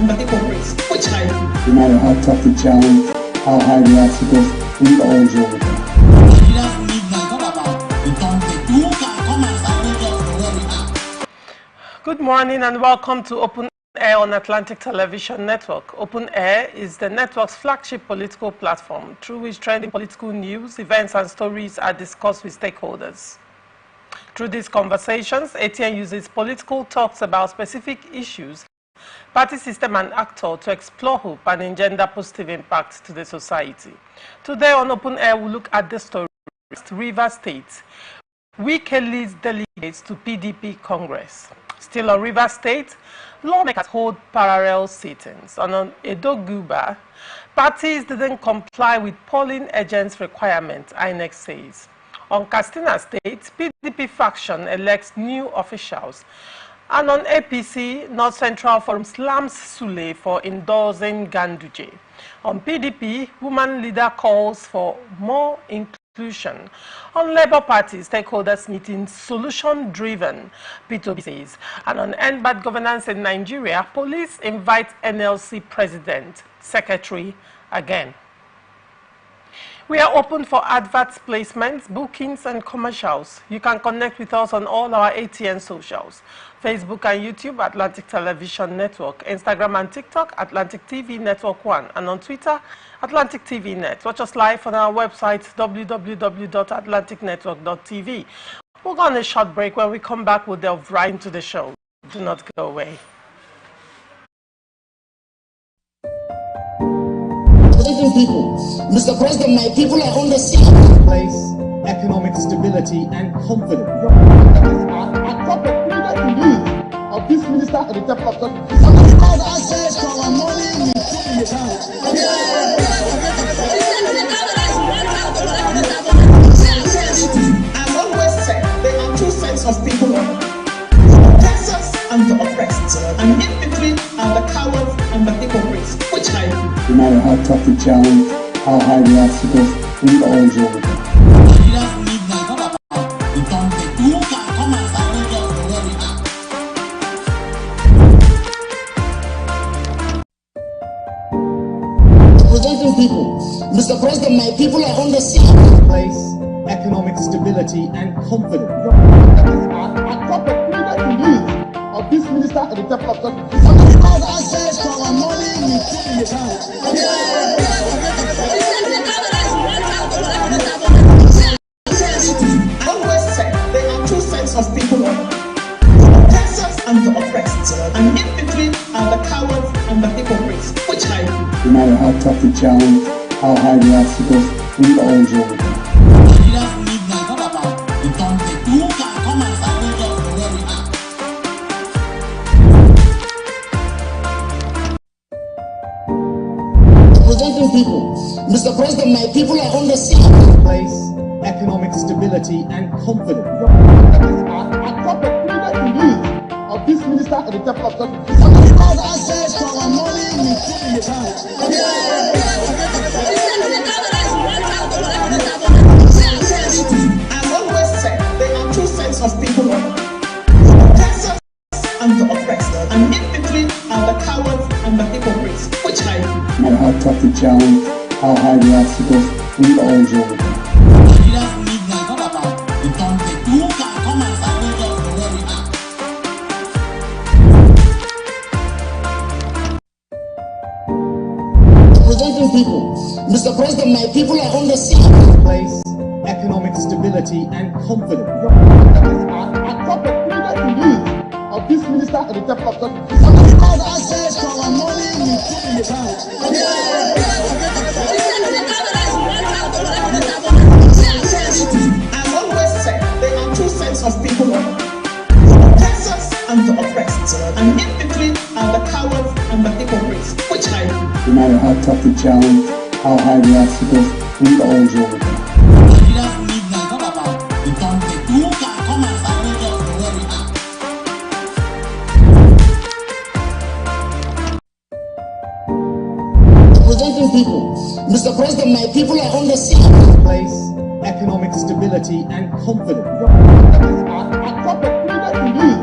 and the hypocrites, which I do. No matter how tough the challenge, how high the obstacles, we always overcome. Good morning and welcome to Open Air on Atlantic Television Network. Open Air is the network's flagship political platform through which trending political news, events and stories are discussed with stakeholders. Through these conversations, Atn uses political talks about specific issues, party system and actor to explore hope and engender positive impact to the society. Today on Open Air, we'll look at the story of Rivers State. Wike leads delegates to PDP Congress. Still on Rivers State, lawmakers hold parallel sittings. And on Edo Guba, parties didn't comply with polling agents' requirements, INEC says. On Katsina State, PDP faction elects new officials. And on APC, North Central Forum slams Sule for endorsing Ganduje. On PDP, woman leader calls for more inclusion. On Labour Party, stakeholders meeting solution-driven, P2B says. And on end bad governance in Nigeria, police invite NLC president, secretary again. We are open for adverts, placements, bookings, and commercials. You can connect with us on all our ATN socials. Facebook and YouTube, Atlantic Television Network. Instagram and TikTok, Atlantic TV Network 1. And on Twitter, Atlantic TV Net. Watch us live on our website, www.atlanticnetwork.tv. We'll go on a short break. When we come back, we'll delve right into the show. Do not go away. People. Mr. President, my people are on the sea. Place economic stability and confidence. I thought the leader in need of this minister at the top of the because I said for our money, we put in the house. I've always said there are two sets of people: the oppressors and the oppressed. And in between are the cowards and the hypocrites, which I do. No matter how tough the challenge, how high the obstacles, we always overcome. Representing people. Mr. President, my people are on the sea. Place economic stability and confidence. I thought the leader in need of this minister at the top of the because I said for our money, we put in the house. I always said there are two sets of people: the oppressors and the oppressed. And in between are the cowards and the hypocrites, which I do. No matter how tough the challenge, how high the obstacles, we always overcome. Representing people. Mr. President, my people are on the sea. Place economic stability and confidence. I thought the leader in need of this minister at the top of the because I said for our money, we put in the house. I've always said there are two sets of people: the oppressors and the oppressed. And in between are the cowards and the hypocrites, which I do. No matter how tough the challenge, how high the obstacles, we always overcome. Representing people. Mr. President, my people are on the sea. Place economic stability and confidence. I thought the leader in need of this minister at the top of the because I said for our money, we put in the house. I've always said there are two sets of people: the oppressors and the oppressed. And in between are the cowards and the hypocrites, which I do. No matter how tough the challenge, how high the obstacles, we always overcome. Representing people. Mr. President, my people are on the sea. Place economic stability and confidence. I thought the leader in need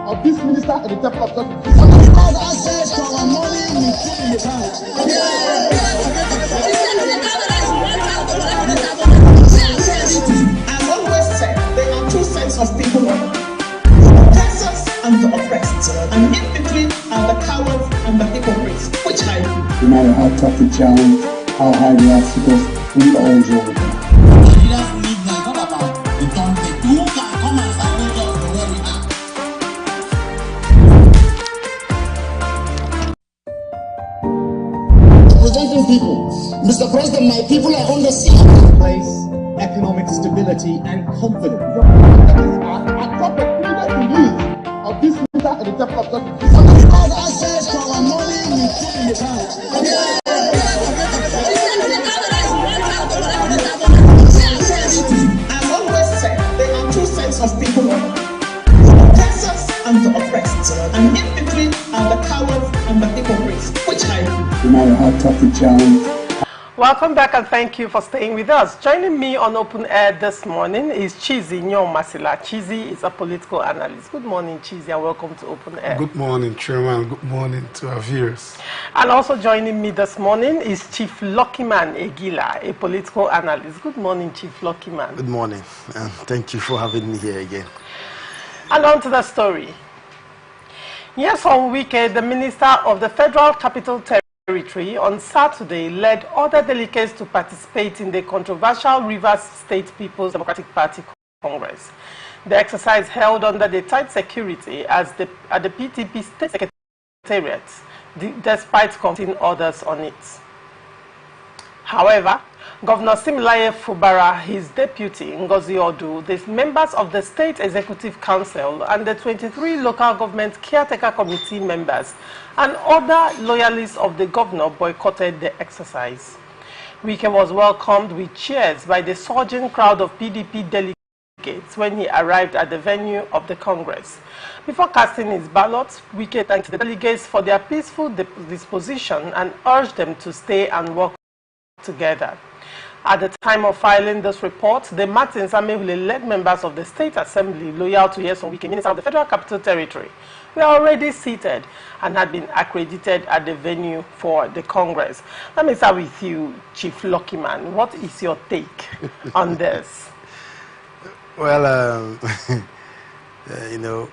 of this minister at the top of the because I said for our money, I've always said there are two sets of people: the oppressors and the oppressed. And in between are the cowards and the hypocrites. Which I do. No matter how tough the challenge, how high the obstacles, we all join them. Leaders lead now. It's not about the content. Who can come and salvage us from where we are? Representing people. Mr. President, my people are on the sea. Place economic stability and confidence. I got the freedom to use of this minister at the top of justice. Because access to our money we put in the bank. I've always said there are two sets of people: the oppressors and the oppressed. And in between are the cowards and the hypocrites. Which I do. No matter how tough the challenge, Welcome back and thank you for staying with us. Joining me on Open Air this morning is Chizi Nyomasila. Chizi is a political analyst. Good morning, Chizi, and welcome to Open Air. Good morning, Chairman. Good morning to our viewers. And also joining me this morning is Chief Luckyman Egila, a political analyst. Good morning, Chief Luckyman. Good morning, and thank you for having me here again. And on to the story. Yes, on weekend, the Minister of the Federal Capital Territory on Saturday led other delegates to participate in the controversial Rivers State People's Democratic Party Congress. The exercise held under the tight security at the PTP State Secretariat, despite committing orders on it. However, Governor Similaye Fubara, his deputy, Ngozi Odu, the members of the State Executive Council, and the 23 local government caretaker committee members and other loyalists of the governor boycotted the exercise. Wike was welcomed with cheers by the surging crowd of PDP delegates when he arrived at the venue of the Congress. Before casting his ballot, Wike thanked the delegates for their peaceful disposition and urged them to stay and work together. At the time of filing this report, the Martins Amehule-led members of the State Assembly loyal to Yeson Wike, Minister of the Federal Capital Territory, were already seated and had been accredited at the venue for the Congress. Let me start with you, Chief Luckyman. What is your take on this? Well, you know,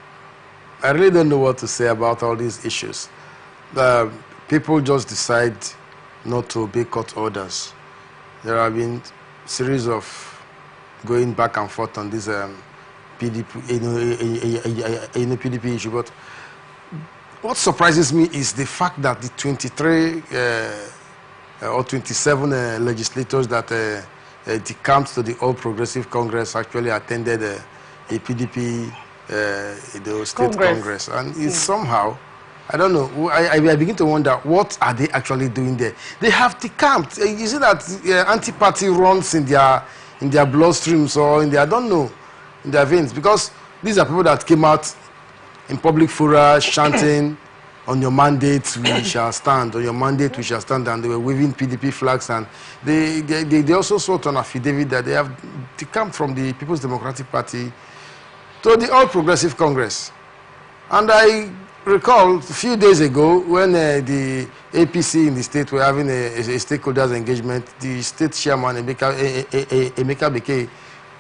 I really don't know what to say about all these issues. People just decide not to obey court orders. There have been a series of going back and forth on this PDP, PDP issue. But what surprises me is the fact that the 23 or 27 legislators that decamped to the All Progressive Congress actually attended a PDP state Congress. And it's somehow, I don't know, I begin to wonder, what are they actually doing there? They have decamped. You see that anti-party runs in their bloodstreams or in their, I don't know, in their veins, because these are people that came out in public fora chanting, on your mandate we shall stand, on your mandate we shall stand, and they were waving PDP flags, and they also sought an affidavit that they have decamped from the People's Democratic Party to the All Progressive Congress. And I recall a few days ago when the APC in the state were having a stakeholders engagement, the state chairman, Emeka Beke,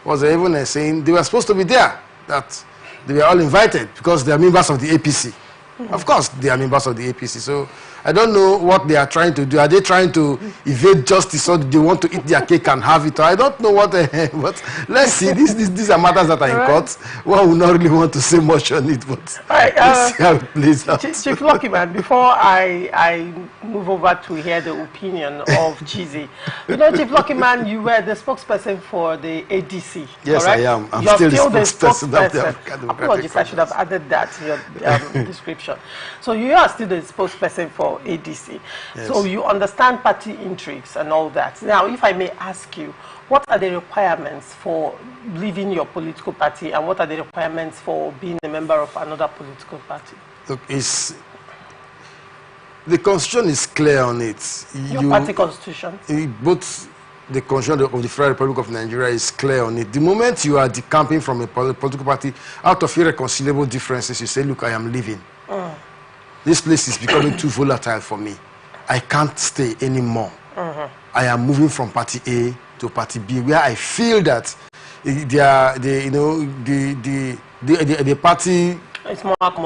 was even saying they were supposed to be there, that they were all invited because they are members of the APC. Of course, they are members of the APC. So I don't know what they are trying to do. Are they trying to evade justice, or do they want to eat their cake and have it? I don't know what. But let's see. These are matters that are in court. One will not really want to say much on it, but let's see how it plays out. Chief Luckyman, before I move over to hear the opinion of Chizi, you know, Chief Luckyman, you were the spokesperson for the ADC. Yes, correct? I am. I'm You're still the spokesperson. Apologies, I should have added that to your description. So you are still the spokesperson for ADC. Yes. So you understand party intrigues and all that. Now, if I may ask you, what are the requirements for leaving your political party, and what are the requirements for being a member of another political party? Look, the constitution is clear on it. Your party constitution? Both the constitution of the Federal Republic of Nigeria is clear on it. The moment you are decamping from a political party out of irreconcilable differences, you say, look, I am leaving. this place is becoming too volatile for me. I can't stay anymore. I am moving from party A to party B, where I feel that the party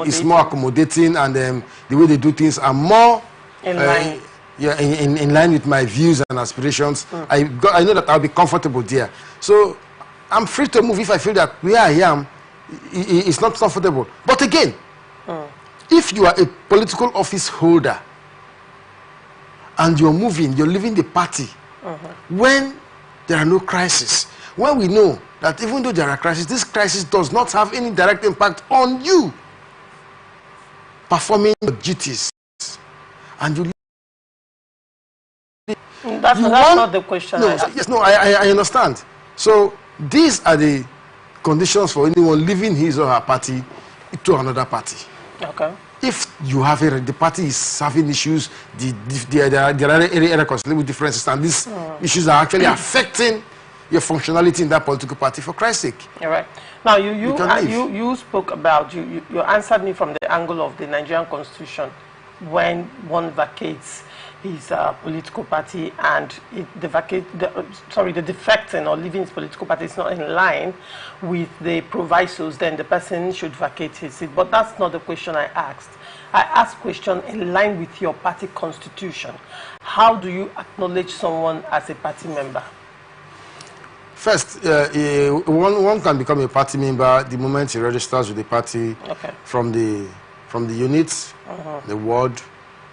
is more accommodating, and the way they do things are more in line. In line with my views and aspirations. I know that I'll be comfortable there. So I'm free to move if I feel that where I am is not comfortable. But again, if you are a political office holder and you're moving, you're leaving the party when there are no crises, when we know that even though there are crises, this crisis does not have any direct impact on you performing your duties, and you that's not the question. I understand. So these are the conditions for anyone leaving his or her party to another party. Okay. If you have the party is having issues, there are irreconcilable differences, and these issues are actually affecting your functionality in that political party, for Christ's sake. All right. Now you spoke about you answered me from the angle of the Nigerian Constitution. When one vacates his political party and the defecting or leaving his political party is not in line with the provisos, then the person should vacate his seat. But that's not the question I asked. I asked question in line with your party constitution. How do you acknowledge someone as a party member? First, one can become a party member the moment he registers with the party from the units, the ward,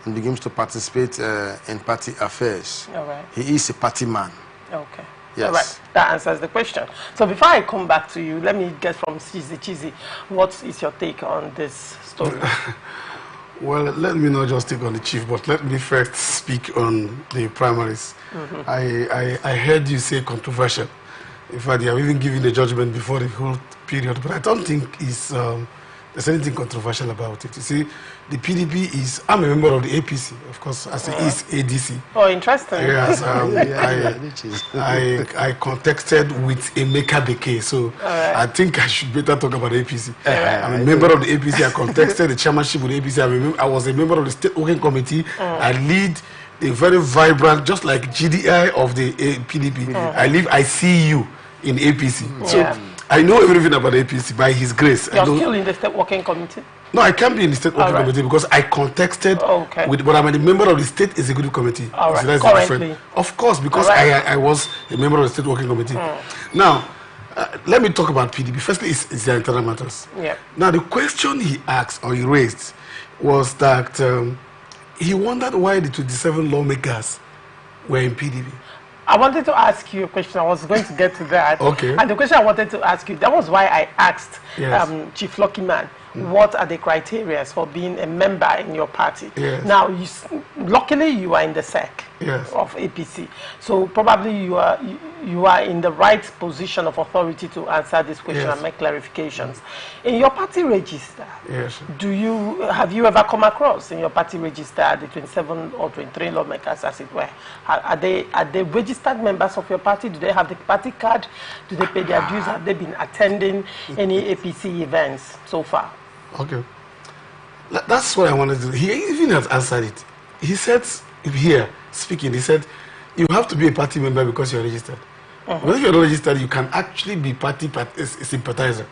and begins to participate in party affairs. All right. He is a party man. Okay. Yes. All right. That answers the question. So before I come back to you, let me get from Chizzy. What is your take on this story? Well, let me not just take on the chief, but let me first speak on the primaries. I heard you say controversial. In fact, they have even given the judgment before the whole period, but I don't think there's anything controversial about it. You see, the PDP is, I'm a member of the APC, of course, as it is ADC. Oh, interesting. Yes, I contested with Emeka Beke, so I think I should better talk about the APC. I'm a member of the APC, I contested the chairmanship with the APC, I was a member of the State Working Committee, I lead a very vibrant, just like GDI of the PDP, I see you in APC. So I know everything about the APC by his grace. You're still in the State Working Committee? No, I can't be in the State Working Committee because I contested but I'm a member of the State Executive Committee. All right. So that's Currently? Of course, because I was a member of the State Working Committee. Now, let me talk about PDP. Firstly, it's their internal matters. Yeah. Now, the question he asked or he raised was that he wondered why the 27 lawmakers were in PDP. I wanted to ask you a question. I was going to get to that. Okay. And the question I wanted to ask you, that was why I asked Chief Lucky Man, what are the criteria for being a member in your party? Yes. Now, luckily you are in the SEC of APC. So probably you are in the right position of authority to answer this question and make clarifications. In your party register, have you ever come across in your party register the 27 or 23 lawmakers, as it were? Are they registered members of your party? Do they have the party card? Do they pay their dues? Have they been attending any APC events so far? Okay. That's what I wanted to do. He even has answered it. He said, here, speaking, he said, you have to be a party member because you're registered. But if you're not registered, you can actually be party sympathizer.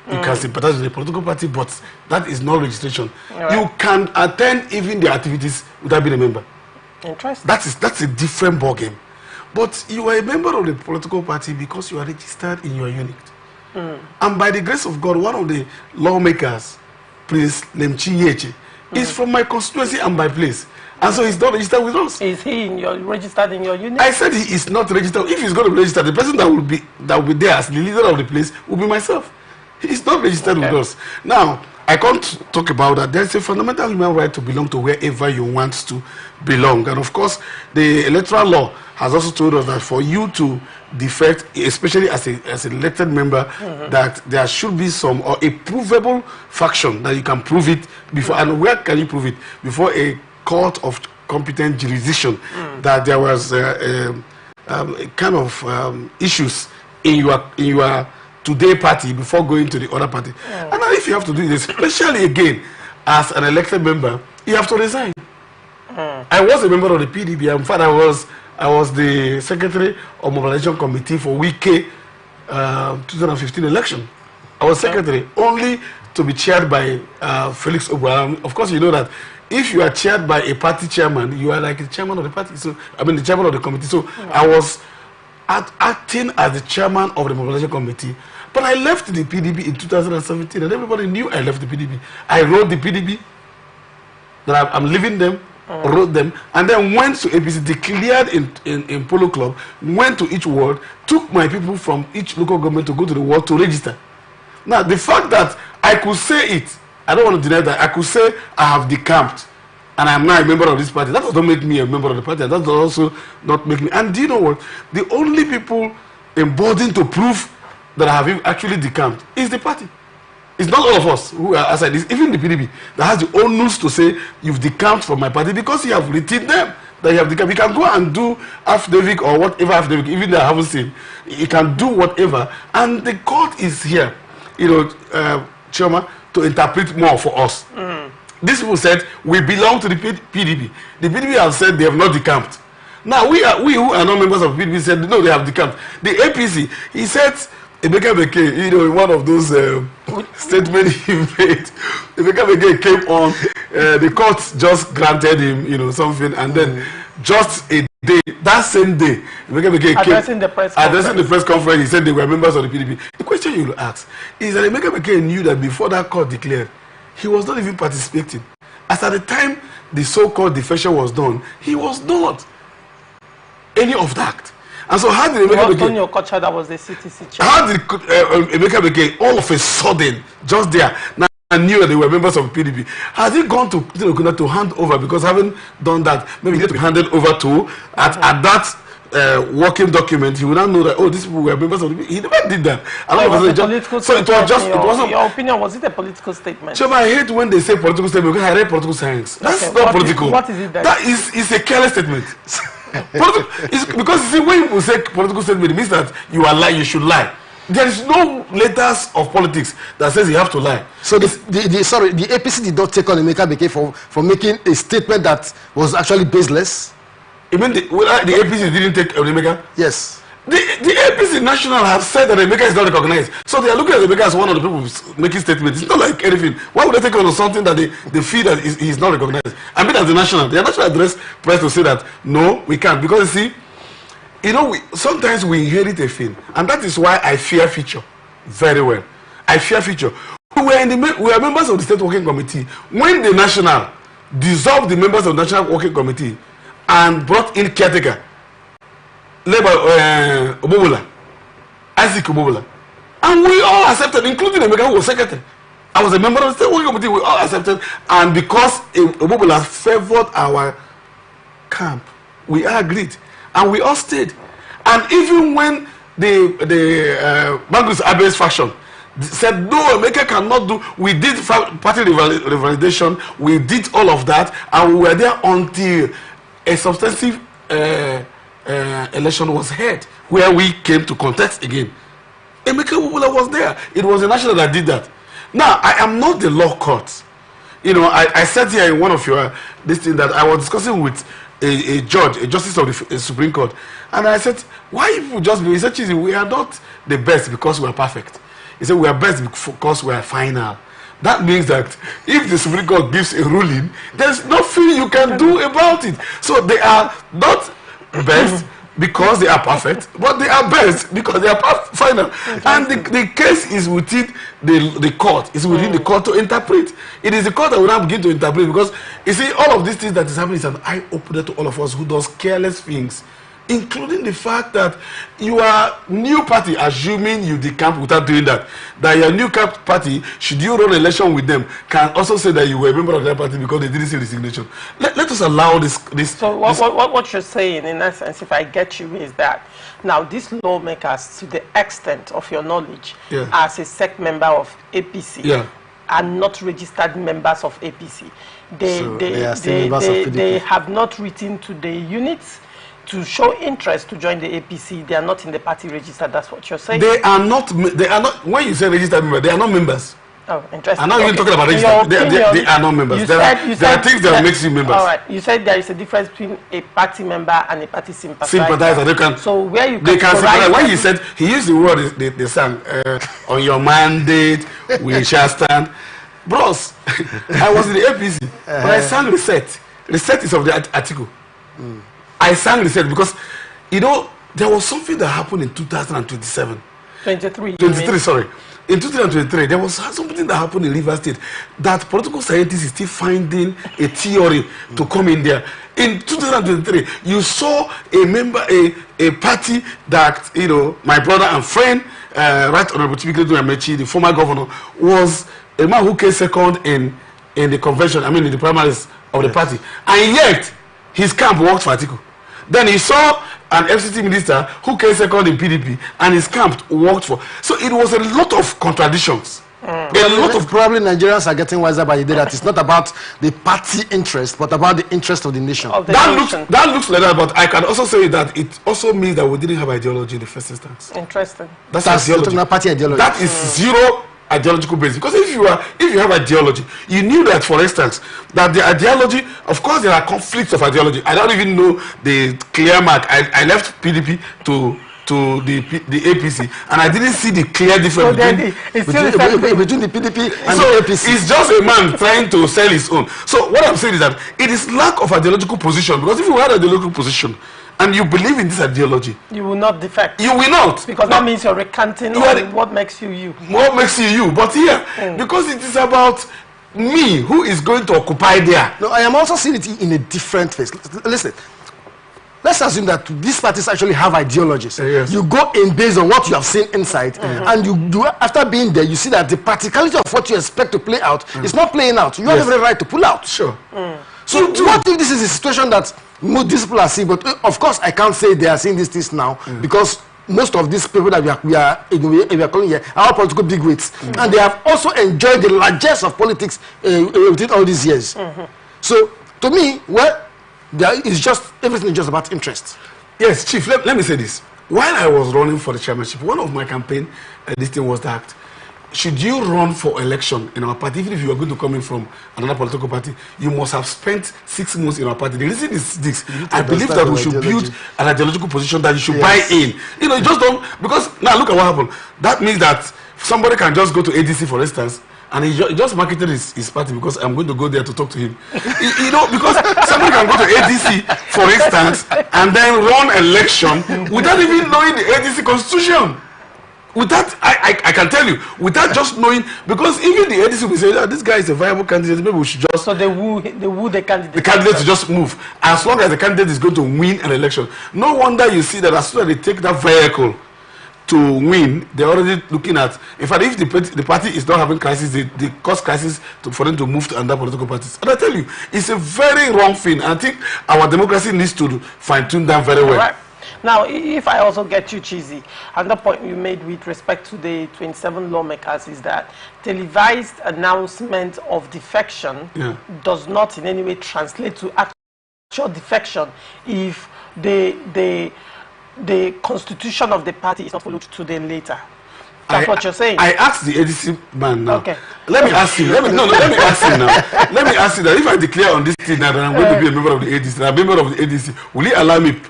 You can sympathize with the political party, but that is not registration. You can attend even the activities without being a member. Interesting. That's a different ballgame. But you are a member of the political party because you are registered in your unit. And by the grace of God, one of the lawmakers, Prince Lemchi Yeche, is from my constituency and my place. And so he's not registered with us. Is he registered in your unit? I said he is not registered. If he's going to be registered, the person that will be there as the leader of the place will be myself. He's not registered with us. Now, I can't talk about that. There's a fundamental human right to belong to wherever you want to belong. And of course, the electoral law has also told us that for you to defect, especially as an elected member, that there should be some or a provable faction that you can prove it before. And where can you prove it? Before a court of competent jurisdiction, that there was kind of issues in your today party before going to the other party. And now if you have to do this, especially again, as an elected member, you have to resign. I was a member of the PDP. In fact, I was the secretary of mobilization committee for Wike 2015 election. I was secretary only to be chaired by Felix Obuaram. Of course, you know that if you are chaired by a party chairman, you are like the chairman of the party. So I mean the chairman of the committee. So I was acting as the chairman of the mobilization committee. But I left the PDP in 2017, and everybody knew I left the PDP. I wrote the PDP that I'm leaving them. Wrote them, and then went to APC, declared in Polo Club, went to each ward, took my people from each local government to go to the ward to register. Now, the fact that I could say it, I don't want to deny that, I could say I have decamped and I'm now a member of this party. That does not make me a member of the party. That does also not make me. And do you know what? The only people emboldened to prove that I have actually decamped is the party. It's not all of us who are outside. It's even the PDP that has the onus to say you've decamped from my party because you have written them that you have decamped. You can go and do affidavit or whatever affidavit, even though I haven't seen. You can do whatever, and the court is here, you know, Chioma, to interpret more for us. These people said we belong to the PDP. The PDP have said they have not decamped. Now we who are not members of the PDP said no, they have decamped. The APC, he said. Emeka Beke, you know, in one of those statements he made, Emeka Beke came on, the court just granted him, you know, something, and then just a day, that same day, Emeka Beke came addressing the press conference, he said they were members of the PDP. The question you will ask is that Emeka Beke knew that before that court declared, he was not even participating. As at the time the so-called defection was done, he was not any of that. And so how did Emeka Beke, that was the CTC chair. How did Emeka Beke all of a sudden, just there, now knew that they were members of PDP? Has he gone to to hand over? Because having done that, maybe he had to be handed over to at that working document. He would not know that these people were members of the PDP. He never did that. So it wasn't. Your opinion, was it a political statement? So I hate when they say political statement because I read political science. That's not political. What is it? That is a careless statement. It's because you see, when people say political statement, it means that you are lying, you should lie. There is no letters of politics that says you have to lie. So the APC did not take on Emeka Beke for making a statement that was actually baseless. You mean the APC didn't take Emeka? Yes. The APC national have said that Emeka is not recognized. So they are looking at Emeka as one of the people making statements. It's not like anything. Why would they take on something that they feel that he's not recognized? I mean, as the national address press to say that no, we can't. Because you see, you know, sometimes we inherit a thing. And that is why I fear future very well. I fear future. We are members of the State Working Committee. When the national dissolved the members of the National Working Committee and brought in caretaker, Obobola, Isaac Obobola, and we all accepted, including Emeka, who was secretary. I was a member of the State Working Committee. We all accepted, and because Obobola favored our camp, we agreed, and we all stayed. And even when the Magnus Abe's faction said no, Emeka cannot do, we did party revalidation, we did all of that, and we were there until a substantive election was held, where we came to contest again. Emeka Obobola was there. It was the national that did that. Now, I am not the law court. You know, I said here in one of your this thing that I was discussing with a judge, a justice of the Supreme Court, and I said, why you just be? He said, we are not the best because we are perfect. He said, we are best because we are final. That means that if the Supreme Court gives a ruling, there's nothing you can do about it. So they are not best because they are perfect, but they are best because they are final. And the case is within the court. It's within the court to interpret. It is the court that will now begin to interpret, because you see, all of these things that is happening is an eye-opener to all of us who does careless things, including the fact that you are new party, assuming you decamp without doing that your new camp party, should you run an election with them, can also say that you were a member of that party because they didn't see resignation. Let us allow this. So what you're saying, in essence, if I get you, is that now these lawmakers, to the extent of your knowledge, as a SEC member of APC, are not registered members of APC. They have not written to the units to show interest to join the APC. They are not in the party register. That's what you're saying. They are not. When you say registered member, they are not members. Oh, interesting. I'm not even talking about registered. They are not members. There are things that makes you members. All right. You said there is a difference between a party member and a party sympathizer. Sympathizer. They can. So where you they can sympathize. When he said, he used the word they sang on your mandate we shall stand. Bros, I was in the APC, but I sang reset. Reset is of the article. I sang reset because, you know, there was something that happened in 2027. 23, sorry. In 2023, there was something that happened in Rivers State that political scientists is still finding a theory to come in there. In 2023, you saw a party that, you know, my brother and friend, Right Honorable Chibike Amechi, the former governor, was a man who came second in the convention, I mean in the primaries of the party. And yet, his camp worked for Atiku. Then he saw an FCT minister who came second in PDP, and his camp worked for. So it was a lot of contradictions. A lot of probably Nigerians are getting wiser by the day that it's not about the party interest, but about the interest of the nation. That looks like that, but I can also say that it also means that we didn't have ideology in the first instance. Interesting. That's ideology. Party ideology. That is zero ideological basis, because if you have ideology, you knew that, for instance, that the ideology, of course there are conflicts of ideology. I don't even know the clear mark. I left PDP to the APC, and I didn't see the clear difference between the PDP and the APC. It's just a man trying to sell his own. So what I'm saying is that it is lack of ideological position, because if you had ideological position and you believe in this ideology, you will not defect. You will not, because that means you're recanting on what makes you you. What makes you you? But here, because it is about me, who is going to occupy there. No, I am also seeing it in a different phase. Listen, let's assume that these parties actually have ideologies. Yes. You go in based on what you have seen inside, and you do, after being there, you see that the practicality of what you expect to play out is not playing out. You have every right to pull out. Sure. So what if this is a situation that most these people are seeing? But of course, I can't say they are seeing these things now, because most of these people that we are calling here are all political bigwigs, and they have also enjoyed the largesse of politics within all these years. So to me, well, it's just everything is just about interest. Yes, Chief. Let me say this. While I was running for the chairmanship, one of my campaign this thing was that, should you run for election in our party, even if you are going to come in from another political party, you must have spent 6 months in our party. The reason is this: I believe that we should build an ideological position that you should buy in. You know, you just don't, because now look at what happened. That means that somebody can just go to ADC, for instance, and he just marketed his party because I'm going to go there to talk to him. You know, because somebody can go to ADC, for instance, and then run election without even knowing the ADC constitution. With that, I can tell you, without just knowing, because even the ADC will say, oh, this guy is a viable candidate, maybe we should just... So they woo the candidate. The candidate to just move. As long as the candidate is going to win an election. No wonder you see that as soon as they take that vehicle to win, they're already looking at... In fact, if the party is not having crisis, they cause crisis for them to move to another political parties. And I tell you, it's a very wrong thing. And I think our democracy needs to fine-tune that very well. All right. Now, if I also get you cheesy, another point you made with respect to the 27 lawmakers is that televised announcement of defection does not in any way translate to actual defection if the constitution of the party is not followed to the later. That's what you're saying. I asked the ADC man now. Okay. Let me ask him. Let me ask him now. Let me ask you that if I declare on this thing now that I'm going to be a member of the ADC, I'm a member of the ADC, will he allow me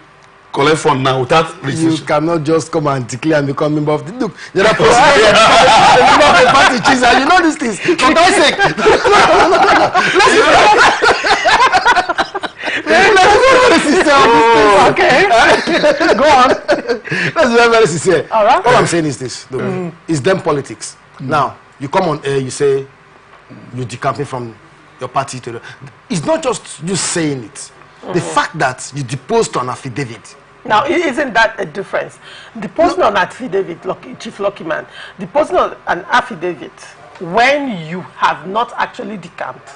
collect fund now without registration? You cannot just come and declare and become member of the... Look, there are possibilities. The member of the party, Jesus, you know these things. For God's sake. Okay. Go on. Let's be very sincere. All right. All I'm saying is this. Look, it's them politics. Now, you come on air, you say you're decamping from your party to the... It's not just you saying it. The fact that you deposed on affidavit. Now, isn't that a difference? Deposing on affidavit, Chief Lucky Man, deposing on an affidavit when you have not actually decamped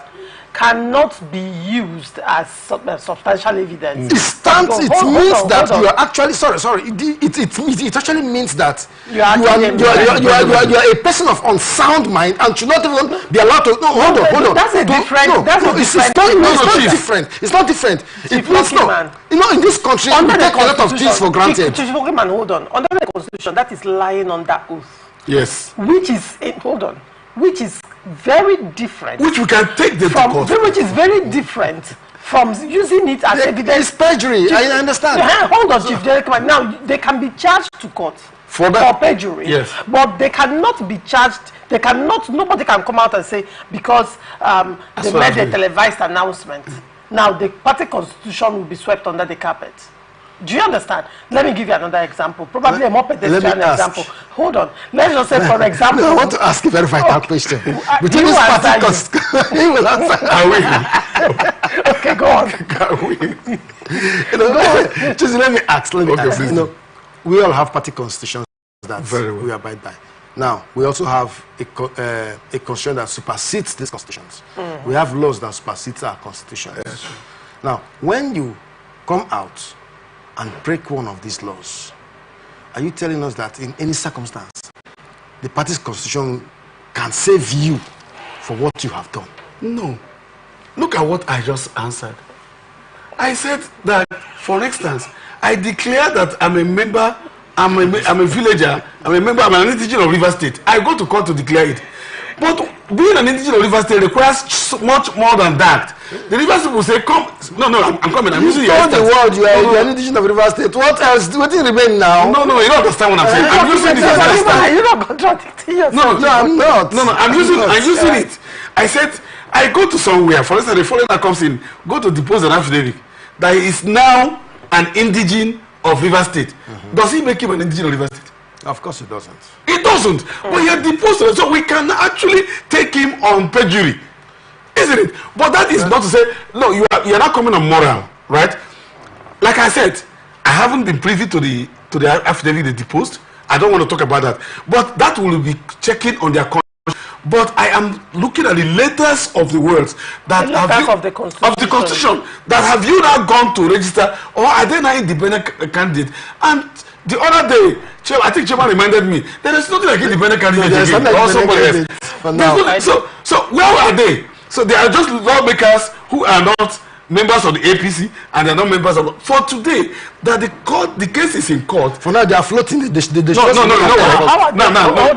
cannot be used as substantial evidence. It stands. It means that you are actually sorry. It actually means that you are a person of unsound mind and should not even be allowed to. No, hold on. That's a different. It's not different. It means no. You know, in this country, we take a lot of things for granted. Chief Lucky Man, hold on. Under the Constitution, that is lying under oath. Yes. Which is which is very different. Which we can take them to court. Which is very different from using it as evidence. It's perjury. I understand. Hold on, Chief Derek. Now, they can be charged to court for perjury. Yes. But they cannot be charged. They cannot, nobody can come out and say, because they made a televised announcement. Now, the party constitution will be swept under the carpet. Do you understand? Let me give you another example. Probably a more pedestrian example. Hold on. Let's just say, for example. No, I want to ask a very vital question. Between this party constitution, he will answer. Okay, go on. Let me ask. You know, we all have party constitutions that we abide by. Now, we also have a constitution that supersedes these constitutions. We have laws that supersede our constitutions. Yes. Now, when you come out and break one of these laws, are you telling us that in any circumstance, the party's constitution can save you for what you have done? No. Look at what I just answered. I said that, for instance, I declare that I'm a member, I'm a villager, I'm a member, I'm an indigenous of River State. I go to court to declare it. But being an indigenous of River State requires much more than that. The River State will say, come. No, I'm coming. I'm using your the world you are an indigenous of River State. What else? What do you remain now? No, you don't understand what I'm saying. I'm using it as an instance. You're not contradicting yourself. No, I'm not. No, I'm using it. I said, I go to somewhere, for instance, the foreigner comes in, go to depose an affidavit that he is now an indigene of River State. Does he make him an indigene of River State? Of course it doesn't. It doesn't. But you're deposed, so we can actually take him on perjury, isn't it? But that is not to say, no, you're not coming on moral, right? Like I said, I haven't been privy to the affidavit they deposed. I don't want to talk about that. But that will be checking on their conscience. But I am looking at the letters of the words that of the constitution. That have you now gone to register, or are they now independent candidate? And the other day, I think Chairman reminded me there is nothing like independent candidate again, or somebody else. So where are they? So they are just lawmakers who are not members of the APC, and they are not members of. For today, that the case is in court. For now, they are floating the No.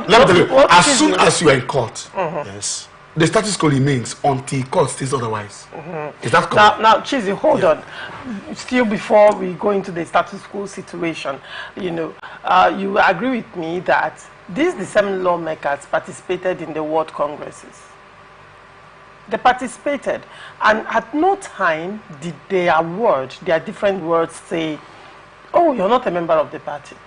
Let me tell you. As soon as you are in court, yes, the status quo remains until court says otherwise. Is that correct? Now, Chizzy, hold on. Still, before we go into the status quo situation, you agree with me that these the same lawmakers participated in the world congresses. They participated, and at no time did their different words say, oh, you're not a member of the party,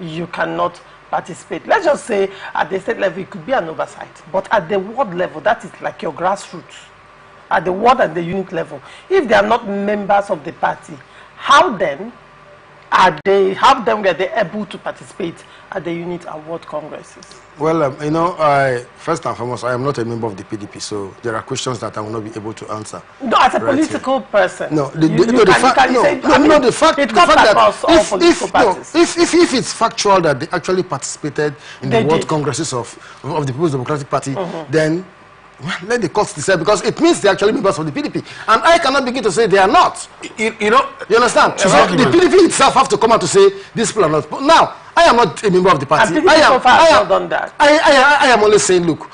you cannot participate. Let's just say at the state level it could be an oversight, but at the ward level, that is like your grassroots. At the ward and the unit level, if they are not members of the party, how then were they able to participate at the unit and ward congresses? Well, first and foremost, I am not a member of the PDP, so there are questions that I will not be able to answer. No, as a political person. No, the fact that if it's factual that they actually participated in the world congresses of the People's Democratic Party, then let the courts decide, because it means they're actually members of the PDP, and I cannot begin to say they are not. You understand? So the PDP itself have to come out to say these people are not. But now, I am not a member of the party. I am only saying, look,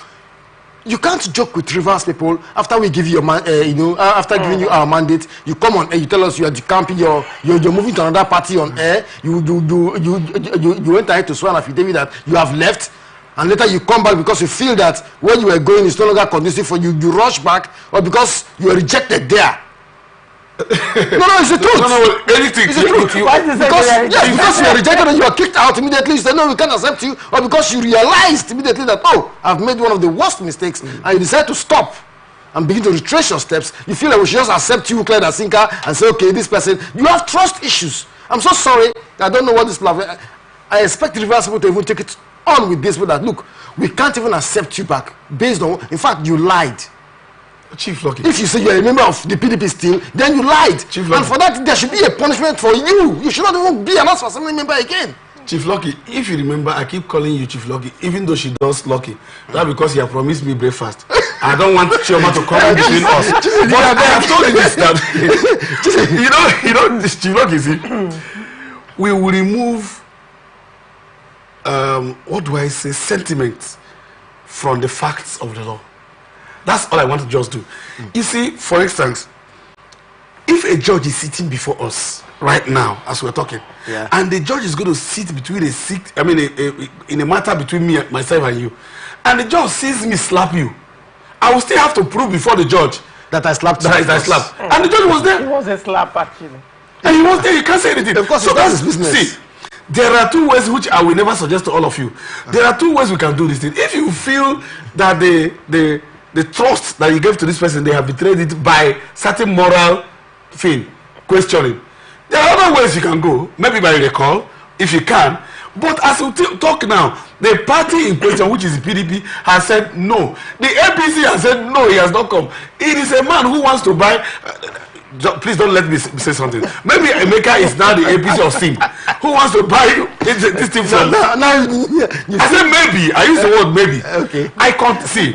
you can't joke with Rivers people after we give you after giving you our mandate. You come on air, you tell us you are decamping, you're moving to another party on air. You went ahead to swear an affidavit that you have left. And later you come back because you feel that where you were going is no longer conducive for you. You rush back, or because you were rejected there. No, it's the truth. No, anything. It's the truth. Because you were rejected and you were kicked out immediately. You said, no, we can't accept you. Or because you realized immediately that, oh, I've made one of the worst mistakes, and you decide to stop and begin to retrace your steps. You feel like we should just accept you, clear the sinker, and say, okay, this person. You have trust issues. I'm so sorry. I don't know what this love. I expect the reverse people to even take it on with this, but that look, we can't even accept you back based on, in fact, you lied. Chief Lucky. If you say you're a member of the PDP still, then you lied. Chief Lucky. And for that, there should be a punishment for you. You should not even be an assembly member again. Chief Lucky, if you remember, I keep calling you Chief Lucky, even though she does Lucky. That's because you have promised me breakfast. I don't want Chioma to come in between us. But I have told you this, that Chief Lucky, see, we will remove what do I say, sentiments from the facts of the law. That's all I want to just do. You see, for instance, if a judge is sitting before us right now as we're talking, and the judge is going to sit between in a matter between me, myself and you, and the judge sees me slap you, I will still have to prove before the judge that I slapped you. That I slapped. And the judge was there. It was a slap, actually. And he was there. You can't say anything. Of course, so that's his business. See, there are two ways which I will never suggest to all of you. There are two ways we can do this thing. If you feel that the trust that you gave to this person, they have betrayed it by certain moral thing, questioning. There are other ways you can go. Maybe by recall, if you can. But as we talk now, the party in question, which is the PDP, has said no. The APC has said no, he has not come. It is a man who wants to buy... please don't let me say something. Maybe Emeka is now the APC of Sim. Who wants to buy this thing from... I said maybe. I use the word maybe. Okay. I can't see.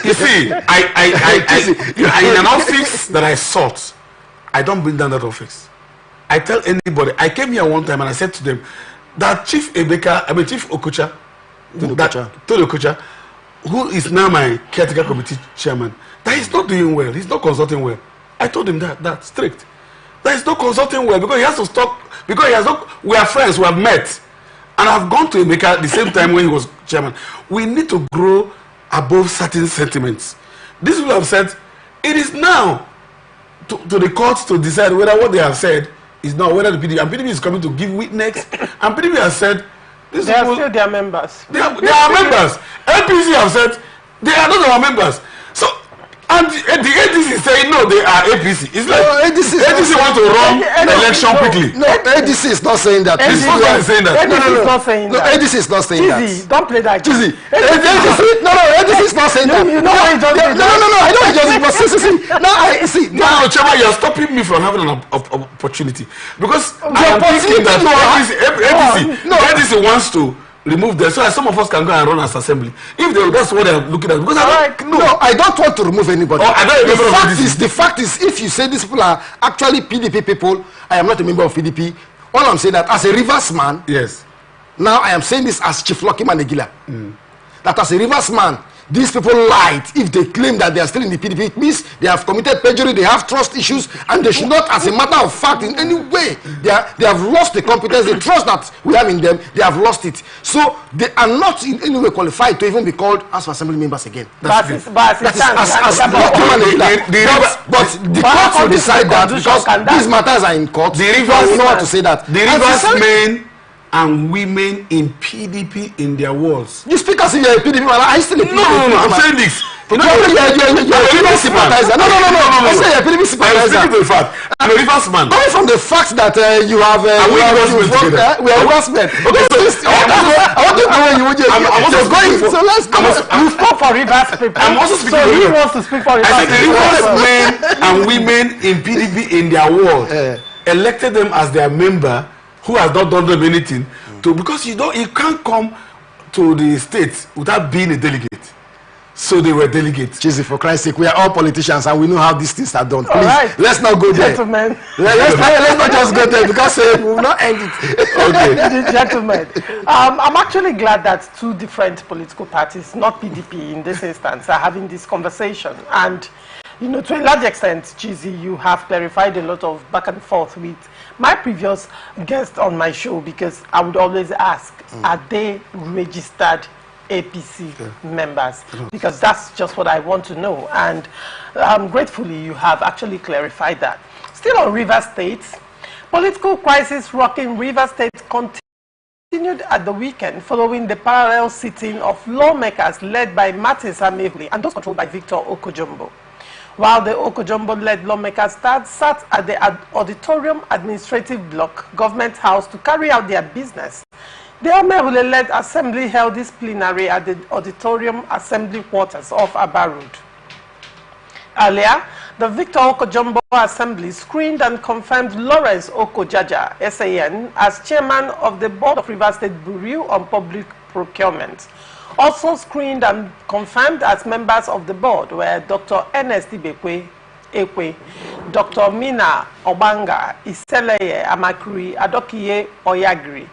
You see, I in an office that I sought, I don't bring down that office. I tell anybody. I came here one time and I said to them that Chief Okocha, Tony Okocha, who is now my caretaker committee chairman, that he's not doing well. He's not consulting well. I told him that strict. That he's not consulting well because he has to stop. Because he has not. We are friends. We have met, and I've gone to Emeka the same time when he was chairman. We need to grow above certain sentiments. These people have said it is now to the courts to decide whether what they have said is not whether the PDP, and PDP is coming to give witness, and PDP has said they are still their members. They are members. LPC have said they are not our members. So, and the ADC is saying no, they are APC. It's like ADC want to run the election quickly. No, ADC is not saying that. It's not saying that. ADC is not saying that. ADC is not saying that. Don't play that. ADC is not saying that. You know why he doesn't. No, I don't just. But see. No, Chairman, you're stopping me from having an opportunity because I am thinking that ADC wants to remove them so that some of us can go and run as assembly. If that's what they're looking at, because I don't want to remove anybody. The fact is, if you say these people are actually PDP people, I am not a member of PDP. All I'm saying that as a Rivers man, yes. Now I am saying this as Chief Lucky Manegila. That as a Rivers man, these people lied if they claim that they are still in the PDP. It means they have committed perjury, they have trust issues, and they should not, as a matter of fact, in any way, they have lost the competence, the trust that we have in them, they have lost it. So they are not in any way qualified to even be called House of Assembly members again. But the court will decide that because these matters are in court. The Rivers know how to say that. The Rivers men and women in PDP in their walls. You speak as if you're a PDP man. I still a PDP. No, I'm saying this. You're a PDP sympathizer. No. I say you're a PDP sympathizer. I'm speaking to the fact. I'm a Rivers man. Coming from the fact that you have we are Rivers men. Okay, so I want to know you. I'm also going. So let's go. You spoke for Rivers people. I'm also speaking. So he wants to speak for Rivers. I said the Rivers men and women in PDP in their ward elected them as their member. Who has not done them anything because you can't come to the states without being a delegate. So they were delegates. Jesus, for Christ's sake, we are all politicians and we know how these things are done. Please, right. Let's not go there. Gentlemen. Let's not just go there because we will not end it. Okay. Gentlemen, I'm actually glad that two different political parties, not PDP in this instance, are having this conversation. And to a large extent, Chizzy, you have clarified a lot of back and forth with my previous guest on my show, because I would always ask, are they registered APC members? Because that's just what I want to know. And gratefully, you have actually clarified that. Still on Rivers State, political crisis rocking Rivers State continued at the weekend following the parallel sitting of lawmakers led by Martin Samehuli and those controlled by Victor Okojumbo. While the Okojumbo-led lawmakers sat at the Auditorium Administrative Block, Government House, to carry out their business, the Amehule-led assembly held this plenary at the Auditorium Assembly Quarters of Aba Road. Earlier, the Victor Okojumbo Assembly screened and confirmed Lawrence Okojaja, SAN, as chairman of the Board of Rivers State Bureau on Public Procurement. Also screened and confirmed as members of the board were Dr. Ernest Ekwe, Dr. Mina Obanga, Iseleye Amakuri, Adokiye Oyagri,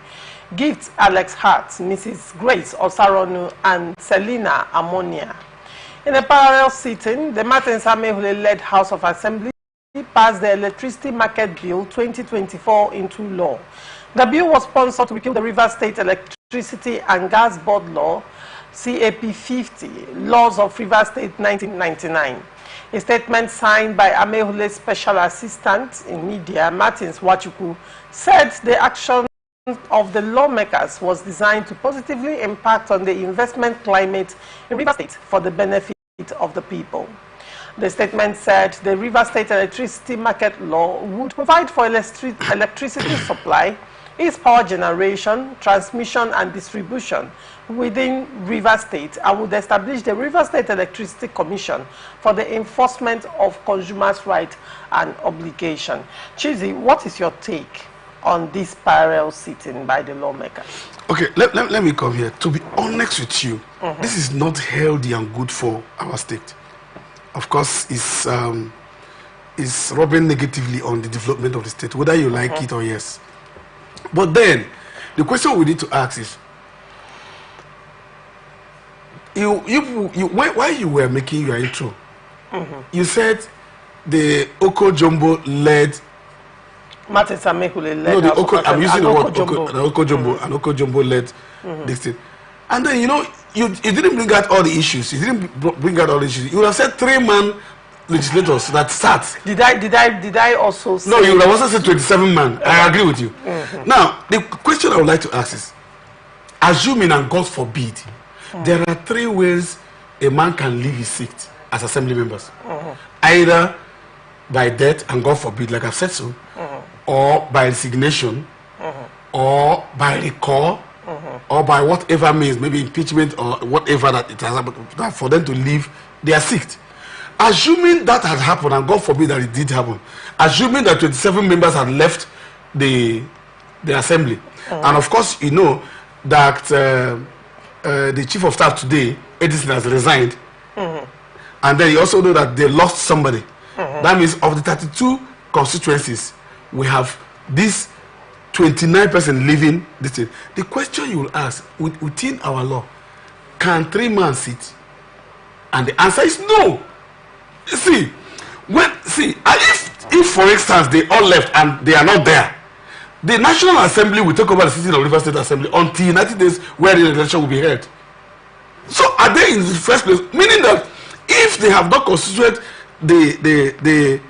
Gift Alex Hart, Mrs. Grace Osaronu, and Selina Ammonia. In a parallel sitting, the Martins Amehule-led House of Assembly passed the Electricity Market Bill 2024 into law. The bill was sponsored to repeal the Rivers State Electricity and Gas Board Law, CAP 50, Laws of Rivers State 1999. A statement signed by Amehule's Special Assistant in Media, Martins Wachuku, said the action of the lawmakers was designed to positively impact on the investment climate in Rivers State for the benefit of the people. The statement said the Rivers State Electricity Market Law would provide for electricity supply, its power generation, transmission and distribution within Rivers State, and would establish the Rivers State Electricity Commission for the enforcement of consumers' rights and obligation. Chizi, what is your take on this parallel sitting by the lawmakers? Okay, let me come here. To be honest with you, this is not healthy and good for our state. Of course, it's rubbing negatively on the development of the state, whether you like it or yes. But then, the question we need to ask is, while you were making your intro, you said the Oko Jumbo led. Martins Amehule led. No, the Oko, I'm using the word Oko Jumbo. Oko Jumbo led this thing. And then, you didn't bring out all the issues. You didn't bring out all the issues. You would have said 3-man legislators that start. Did I also say? No, you would have also said 27-man. I agree with you. Now, the question I would like to ask is, assuming and God forbid, there are 3 ways a man can leave his seat as assembly members. Either by death, and God forbid, like I've said so, or by resignation, or by recall, or by whatever means, maybe impeachment or whatever that it has happened, for them to leave their seat. Assuming that had happened, and God forbid that it did happen, assuming that 27 members had left the assembly, and of course you know that the chief of staff today, Edison, has resigned, and then you also know that they lost somebody. That means of the 32 constituencies, we have this 29% leaving this thing. The question you will ask, within our law, can 3-man sit? And the answer is no. See, if for instance they all left and they are not there, the National Assembly will take over the sitting of Rivers State Assembly until 90 days where the election will be held. So are they in the first place? Meaning that if they have not constituted the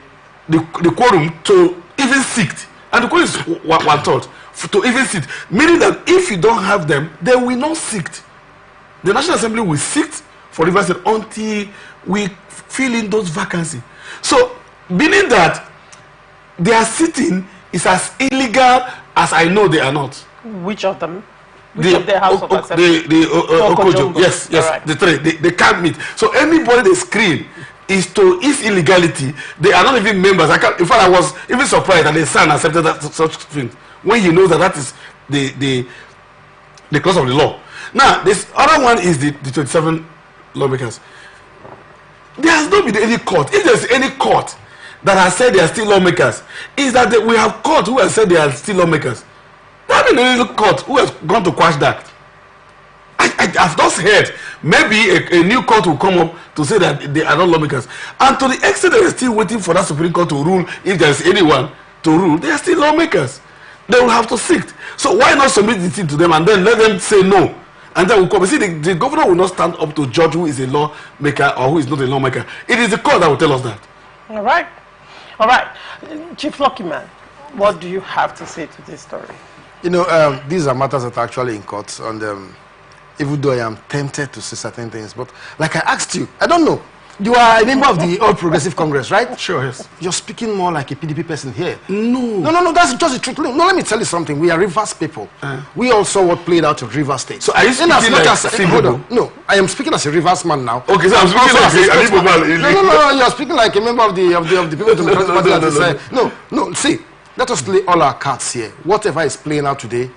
quorum to even sit, and the quorum is 1/3 to even sit, meaning that if you don't have them, they will not sit. The National Assembly will sit for Rivers State until we fill in those vacancies. So, meaning that their sitting is as illegal as I know they are not. Which of them? Which of the House of Assembly? The Okojo. Yes, right. The 3. They can't meet. So anybody they screen is illegality. They are not even members. In fact, I was even surprised that the son accepted that such thing when he knows that that is the clause of the law. Now, this other one is the 27 lawmakers. There has not been any court. If there's any court that has said they are still lawmakers, is that we have court who has said they are still lawmakers. There has been any court who has gone to quash that. I've just heard maybe a new court will come up to say that they are not lawmakers. And to the extent they are still waiting for that Supreme Court to rule, if there is anyone to rule, they are still lawmakers. They will have to sit. So why not submit the thing to them and then let them say no? And then we'll come. See, the governor will not stand up to judge who is a lawmaker or who is not a lawmaker. It is the court that will tell us that. All right. All right. Chief Luckyman, what do you have to say to this story? You know, these are matters that are actually in court. And even though I am tempted to say certain things, but like I asked you, I don't know. You are a member of the All Progressive Congress, right? Sure, yes. You're speaking more like a PDP person here. No, that's just the truth. No, let me tell you something. We are Rivers people. We all saw what played out in Rivers State. So are you speaking hold on. No, I am speaking as a Rivers man now. Okay, so I'm speaking like a Igbo man. No, you're speaking like a member of the people to No, see, let us lay all our cards here. Whatever is playing out today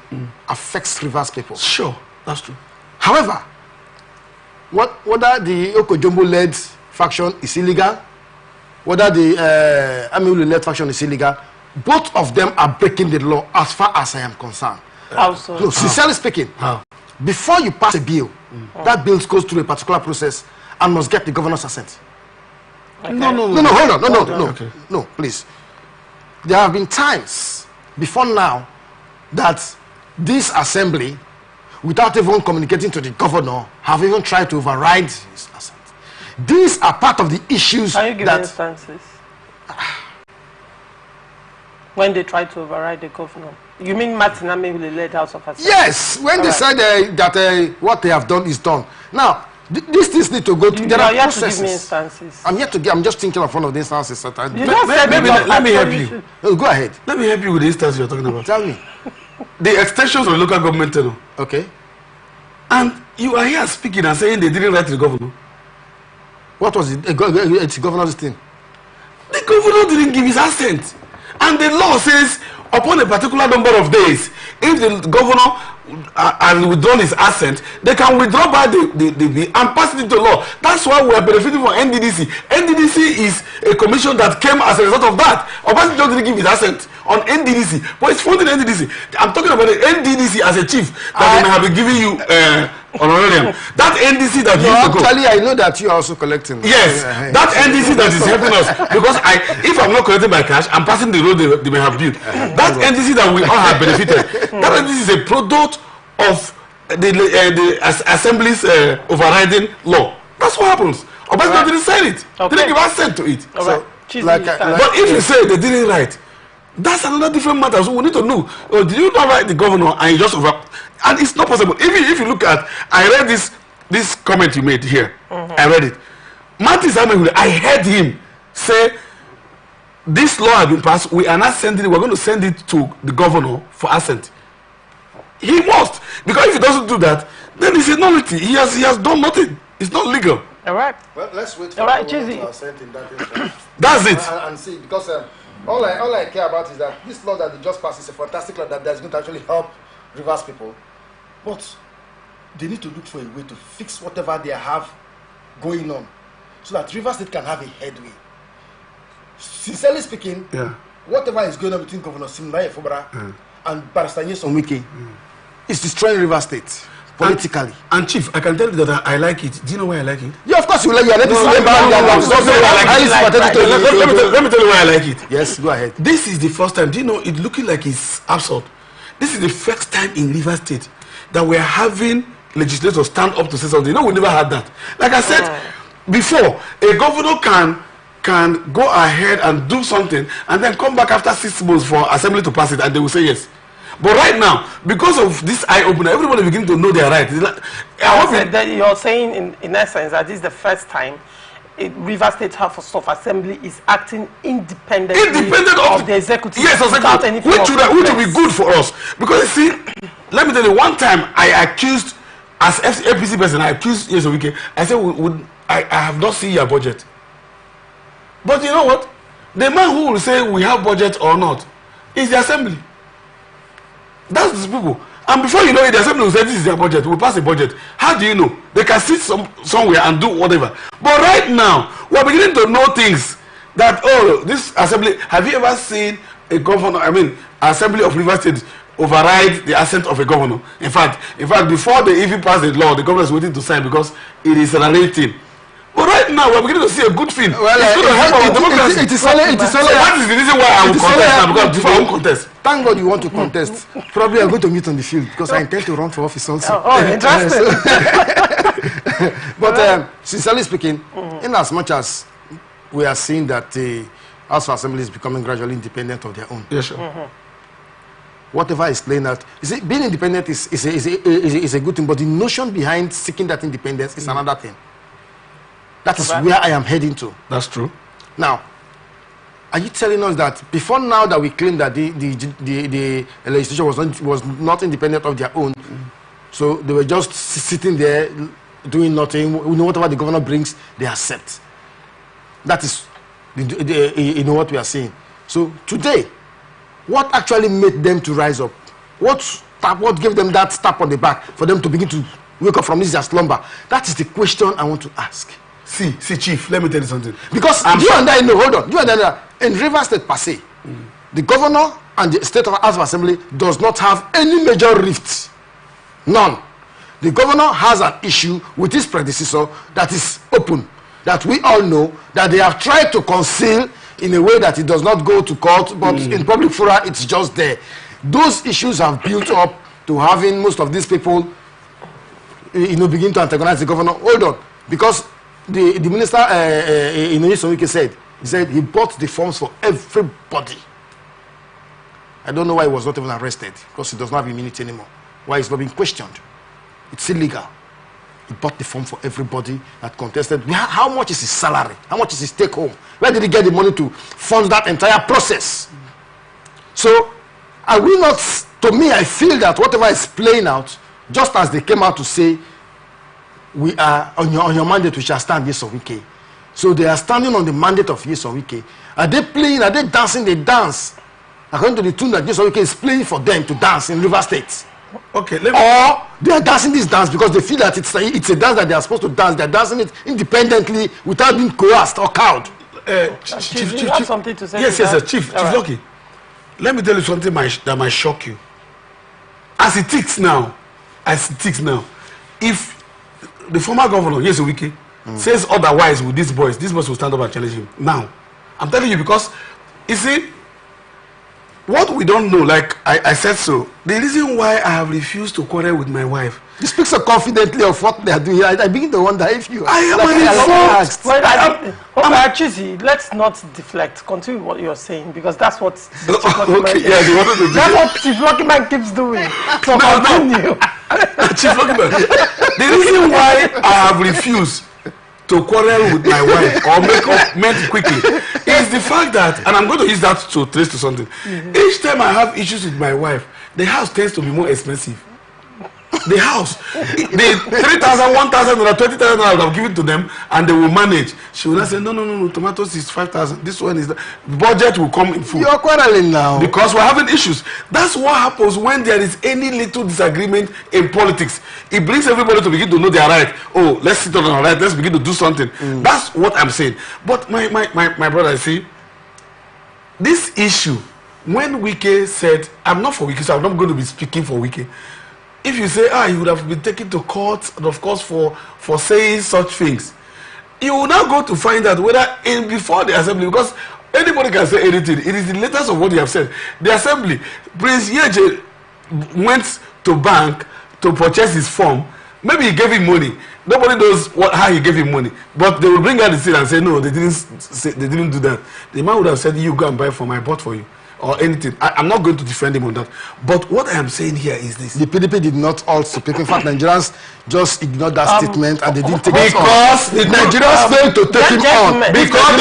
affects Rivers people. Sure, that's true. However, whether the Okojombo-led faction is illegal, whether the Amehule-led faction is illegal, both of them are breaking the law as far as I am concerned. How so? No, sincerely speaking, before you pass a bill, that bill goes through a particular process, and must get the governor's assent. Okay. No, hold on. No, Okay. no, please. There have been times before now that this assembly, without even communicating to the governor, have even tried to override his assent. These are part of the issues Can you give that instances? When they tried to override the governor. You mean Martin maybe the led House of Assembly? yes, when they said that what they have done is done. Now, these things need to go through. There are yet to give me processes. instances. I'm just thinking of one of the instances that You just said maybe it was let me help actually you. true. Oh, go ahead. Let me help you with the instance you're talking about. Tell me. The extensions of the local government tenure. Okay. And you are here speaking and saying they didn't write to the governor. What was it? It's the governor's thing. The governor didn't give his assent. And the law says upon a particular number of days, if the governor has withdrawn his assent, they can withdraw back the bill and pass it into law. That's why we are benefiting from NDDC. NDDC is a commission that came as a result of that. Obasanjo didn't give his assent on NDDC, but it's funded NDDC. I'm talking about the NDDC as a chief that they may have been giving you honorarium. That NDC that used to go. Actually, I know that you are also collecting. Yes, that NDC that is helping us, because if I'm not collecting my cash, I'm passing the road they may have built. That NDC that we all have benefited, that NDC is a product of the assembly's overriding law. That's what happens. Obasanjo didn't sign it. Okay. Didn't give assent to it. All right. Chief, like- you start. But if you say they didn't write, that's another different matter. So we need to know. Did you not write the governor and you just over? And it's not possible. If you look at, I read this comment you made here. I read it. Martin Samuel, I heard him say, this law has been passed. We are not sending it. We're going to send it to the governor for assent. He must, because if he doesn't do that, then it's a nullity. He has done nothing. It's not legal. All right. Well, let's wait for All right, the governor Chizzy. to assent in that instance. That's it. And see, because all I care about is that this law that they just passed is a fantastic law that's going to actually help Rivers people. But they need to look for a way to fix whatever they have going on so that Rivers State can have a headway. Sincerely speaking, Yeah. whatever is going on between Governor Simbaye Fubara and Barrister Nyesom Wike is destroying Rivers State politically. And Chief, I can tell you that I like it. Do you know why I like it? Yeah, of course you like your Let me tell you why I like it. Yes, go ahead. This is the first time. Do you know, it looking like it's absurd. This is the first time in Rivers State that we're having legislators stand up to say something. You know, we never had that. Like I said before, a governor can go ahead and do something and then come back after 6 months for assembly to pass it and they will say yes. But right now, because of this eye opener, everybody begin to know their right. You're saying in essence that this is the first time Rivers State House of Assembly is acting independently of the executive. Yes, without any form which of would be good for us. Because you see, let me tell you, one time I accused, as APC person, I accused Yesowike. I said, I have not seen your budget. But you know what? The man who will say we have budget or not is the assembly. That's the people. And before you know it, the assembly will say this is their budget. We'll pass a budget. How do you know? They can sit somewhere and do whatever. But right now, we're beginning to know things that, oh, this assembly, have you ever seen a governor, assembly of Rivers State override the assent of a governor? In fact, before they even pass the law, the governor is waiting to sign because it is an rating. But right now, we're beginning to see a good thing. Well, it's going to help our democracy. It is only. So that is the reason why I will contest now, because before I won't contest. Thank God you want to contest. Probably I'm going to meet on the field because I intend to run for office also. Oh, interesting. But sincerely speaking, in as much as we are seeing that the House of Assembly is becoming gradually independent of their own, Yes, sure. whatever is playing out, being independent is a good thing, but the notion behind seeking that independence is another thing. That is where I am heading to. That's true. Now, are you telling us that before now that we claim that the legislature was not independent of their own, so they were just sitting there doing nothing, whatever the governor brings, they accept. That is what we are saying. So today, what actually made them to rise up? What gave them that tap on the back for them to begin to wake up from this their slumber? That is the question I want to ask. See, Chief, let me tell you something. Because you and I know, hold on, you and I know, in Rivers State per se, the governor and the State House of Assembly does not have any major rifts. None. The governor has an issue with his predecessor that is open, that we all know, that they have tried to conceal in a way that it does not go to court, but in public fora, it's just there. Those issues have built up to having most of these people, begin to antagonize the governor. Hold on, because the minister, Wike said he bought the forms for everybody. I don't know why he was not even arrested, because he does not have immunity anymore. Why he's not being questioned? It's illegal. He bought the form for everybody that contested. How much is his salary? How much is his take home? Where did he get the money to fund that entire process? So, are we not, to me, I feel that whatever is playing out, just as they came out to say, we are on your mandate, we shall stand, yes or Wike. So they are standing on the mandate of yes or Wike. Are they playing, are they dancing? They dance according to the tune that yes or Wike is playing for them to dance in River State. Okay, or they are dancing this dance because they feel that it's a dance that they are supposed to dance. They are dancing it independently without being coerced or cowed. Chief, you have something to say? Yes, Chief Lucky. Let me tell you something that might shock you. As it is now, if the former governor, Nyesom Wike, says otherwise with these boys will stand up and challenge him. Now, I'm telling you because, you see, what we don't know, like I said so, the reason why I have refused to quarrel with my wife. You speak so confidently of what they are doing. I begin to wonder if you. I am informed. Chizi, let's not deflect. Continue what you're saying because that's what. Okay, yeah, you wanted to do. That's what Chief Luckyman keeps doing. So continue. Chief Luckyman, the reason why I have refused to quarrel with my wife or make up meant quickly is the fact that, and I'm going to use that to trace to something. Each time I have issues with my wife, the house tends to be more expensive. The house, the 3,000, 1,000, or 20,000 I would have given to them, and they will manage. She will not say, no, tomatoes is 5,000. This one is the budget will come in full. You're quarreling now because we're having issues. That's what happens when there is any little disagreement in politics. It brings everybody to begin to know they are right. Oh, let's sit on our right. Let's begin to do something. That's what I'm saying. But my brother, see, this issue, when Wike said, I'm not for Wike, so I'm not going to be speaking for Wike. If you say, you would have been taken to court, and of course for saying such things, you will now go to find out whether before the assembly, because anybody can say anything. It is the letters of what you have said. The assembly, Prince Yeje went to bank to purchase his form. Maybe he gave him money. Nobody knows how he gave him money. But they will bring out the receipt and say, no, they didn't do that. The man would have said, you go and buy form, I bought for you. Or anything. I'm not going to defend him on that. But what I am saying here is this. The PDP did not all support. In fact, Nigerians just ignored that statement and they didn't take it on. Because the Nigerians failed to take him on. Because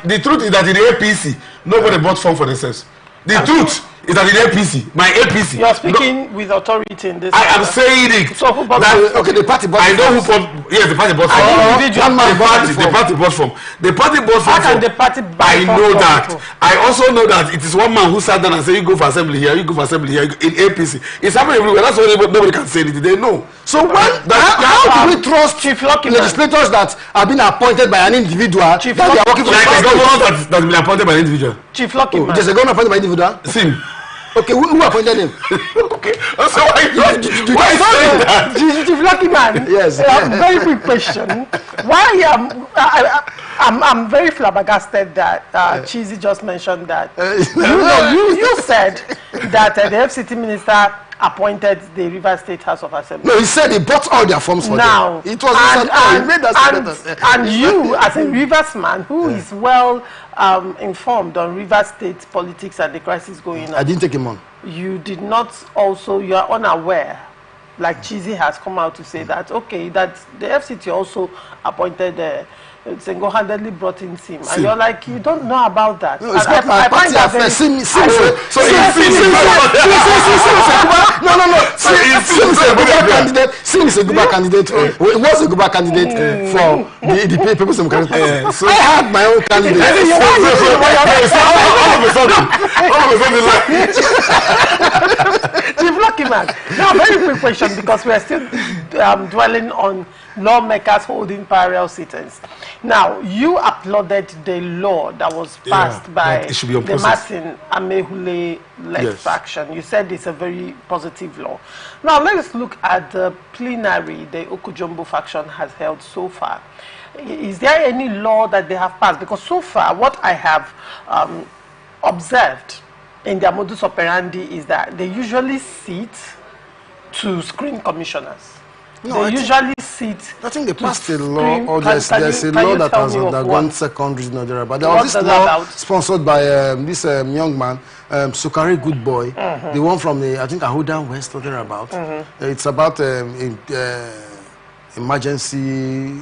the truth is that in the APC, nobody bought form for themselves. The truth is that in APC, my APC. You are speaking with authority in this. I am saying it. So who bought okay, the party bought. I know who bought. Yes, the party bought. The party bought from. The party bought from. How can the party buy? I know that. I also know that it is one man who sat down and said, "You go for assembly here. You go for assembly here." In APC, it's happening everywhere. That's why nobody can say it. They know. So how do we trust legislators that have been appointed by an individual? Chief that they are working for like a governor that has been appointed by an individual. Chief Luckyman. There's a governor appointed by an individual. Sim. Okay, who appointed him? Okay, so why say that? Chief Luckyman. Yes. Very quick question. Why I'm very flabbergasted that Chizi just mentioned that. You said that the FCT minister appointed the River State House of Assembly. No, he said he bought all their forms for them. It was he made that and you, as a Rivers man who is well informed on River State politics and the crisis going on. I didn't take him on. You did not also, you are unaware, like Chizi has come out to say that, okay, that the FCT also appointed single-handedly brought in Sim. And you're like, you don't know about that. No, it's not my party affair. Sim. No. Sim is a Guba candidate. It was a Guba candidate for the People's Democratic Party. I had my own candidate. Chief Luckyman. Now, very quick question because we are still dwelling on lawmakers holding parallel sittings. Now, you applauded the law that was passed by the Martin Amehule-led faction. You said it's a very positive law. Now, let's look at the plenary the Okojombo faction has held so far. Is there any law that they have passed? Because so far, what I have observed in their modus operandi is that they usually sit to screen commissioners. No, they usually sit. I think they passed a law, or there's a law that has undergone second reasonable there. But there was this law sponsored by this young man, Sukari Goodboy, the one from the, I think, Ahodan West, or thereabout. It's about emergency,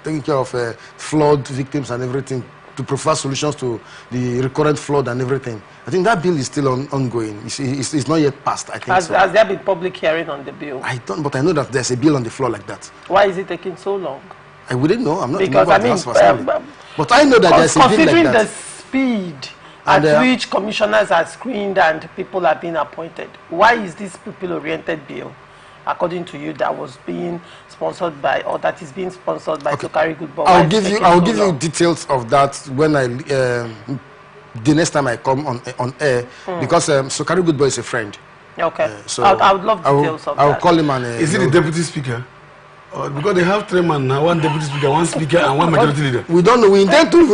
taking care of flood victims and everything, to provide solutions to the recurrent flood and everything. I think that bill is still ongoing. It's not yet passed, I think. Has there been public hearing on the bill? I don't, but I know that there's a bill on the floor like that. Why is it taking so long? I wouldn't know. I'm not because I mean, but I know that there's a bill like that. Considering the speed at which commissioners are screened and people are being appointed, why is this people-oriented bill, according to you, that was being sponsored by, or that is being sponsored by Sukari Goodboy? I'll give you details of that when I the next time I come on air, because Sukari Goodboy is a friend. Okay. So I would love details of that. I'll call him and. Is he the deputy speaker? Because they have 3 men now, 1 deputy speaker, 1 speaker, and 1 majority leader. We don't know. We intend to. We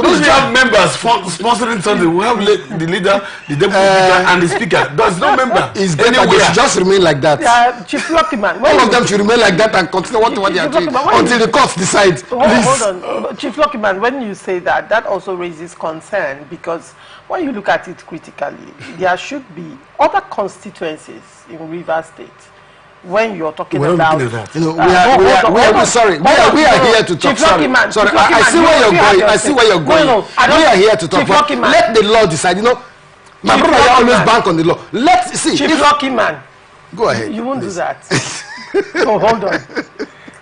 don't have members sponsoring something. We have the leader, the deputy speaker, and the speaker. There's no member. It's better they should just remain like that. Yeah, Chief Lucky Man. All of them should remain like that and continue what they are doing until the courts decide. Hold on. Chief Lucky Man, when you say that, that also raises concern, because when you look at it critically, there should be other constituencies in Rivers State. When you're talking about, you know, we are sorry. We are here to talk. Sorry, I see where you're going. I see where you're going. We are here to talk. Let the law decide. You know, my brother always bank on the law. Let's see. Chief Lucky Man, go ahead. You won't do that. So hold on.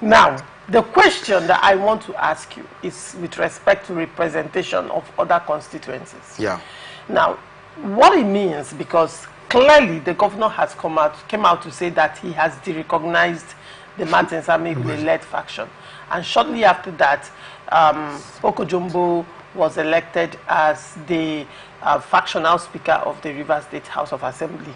Now, the question that I want to ask you is with respect to representation of other constituencies. Yeah. Now, what it means, because clearly the governor has came out to say that he has de-recognized the Martins Amehule-led faction. And shortly after that, Okojombo was elected as the factional speaker of the Rivers State House of Assembly.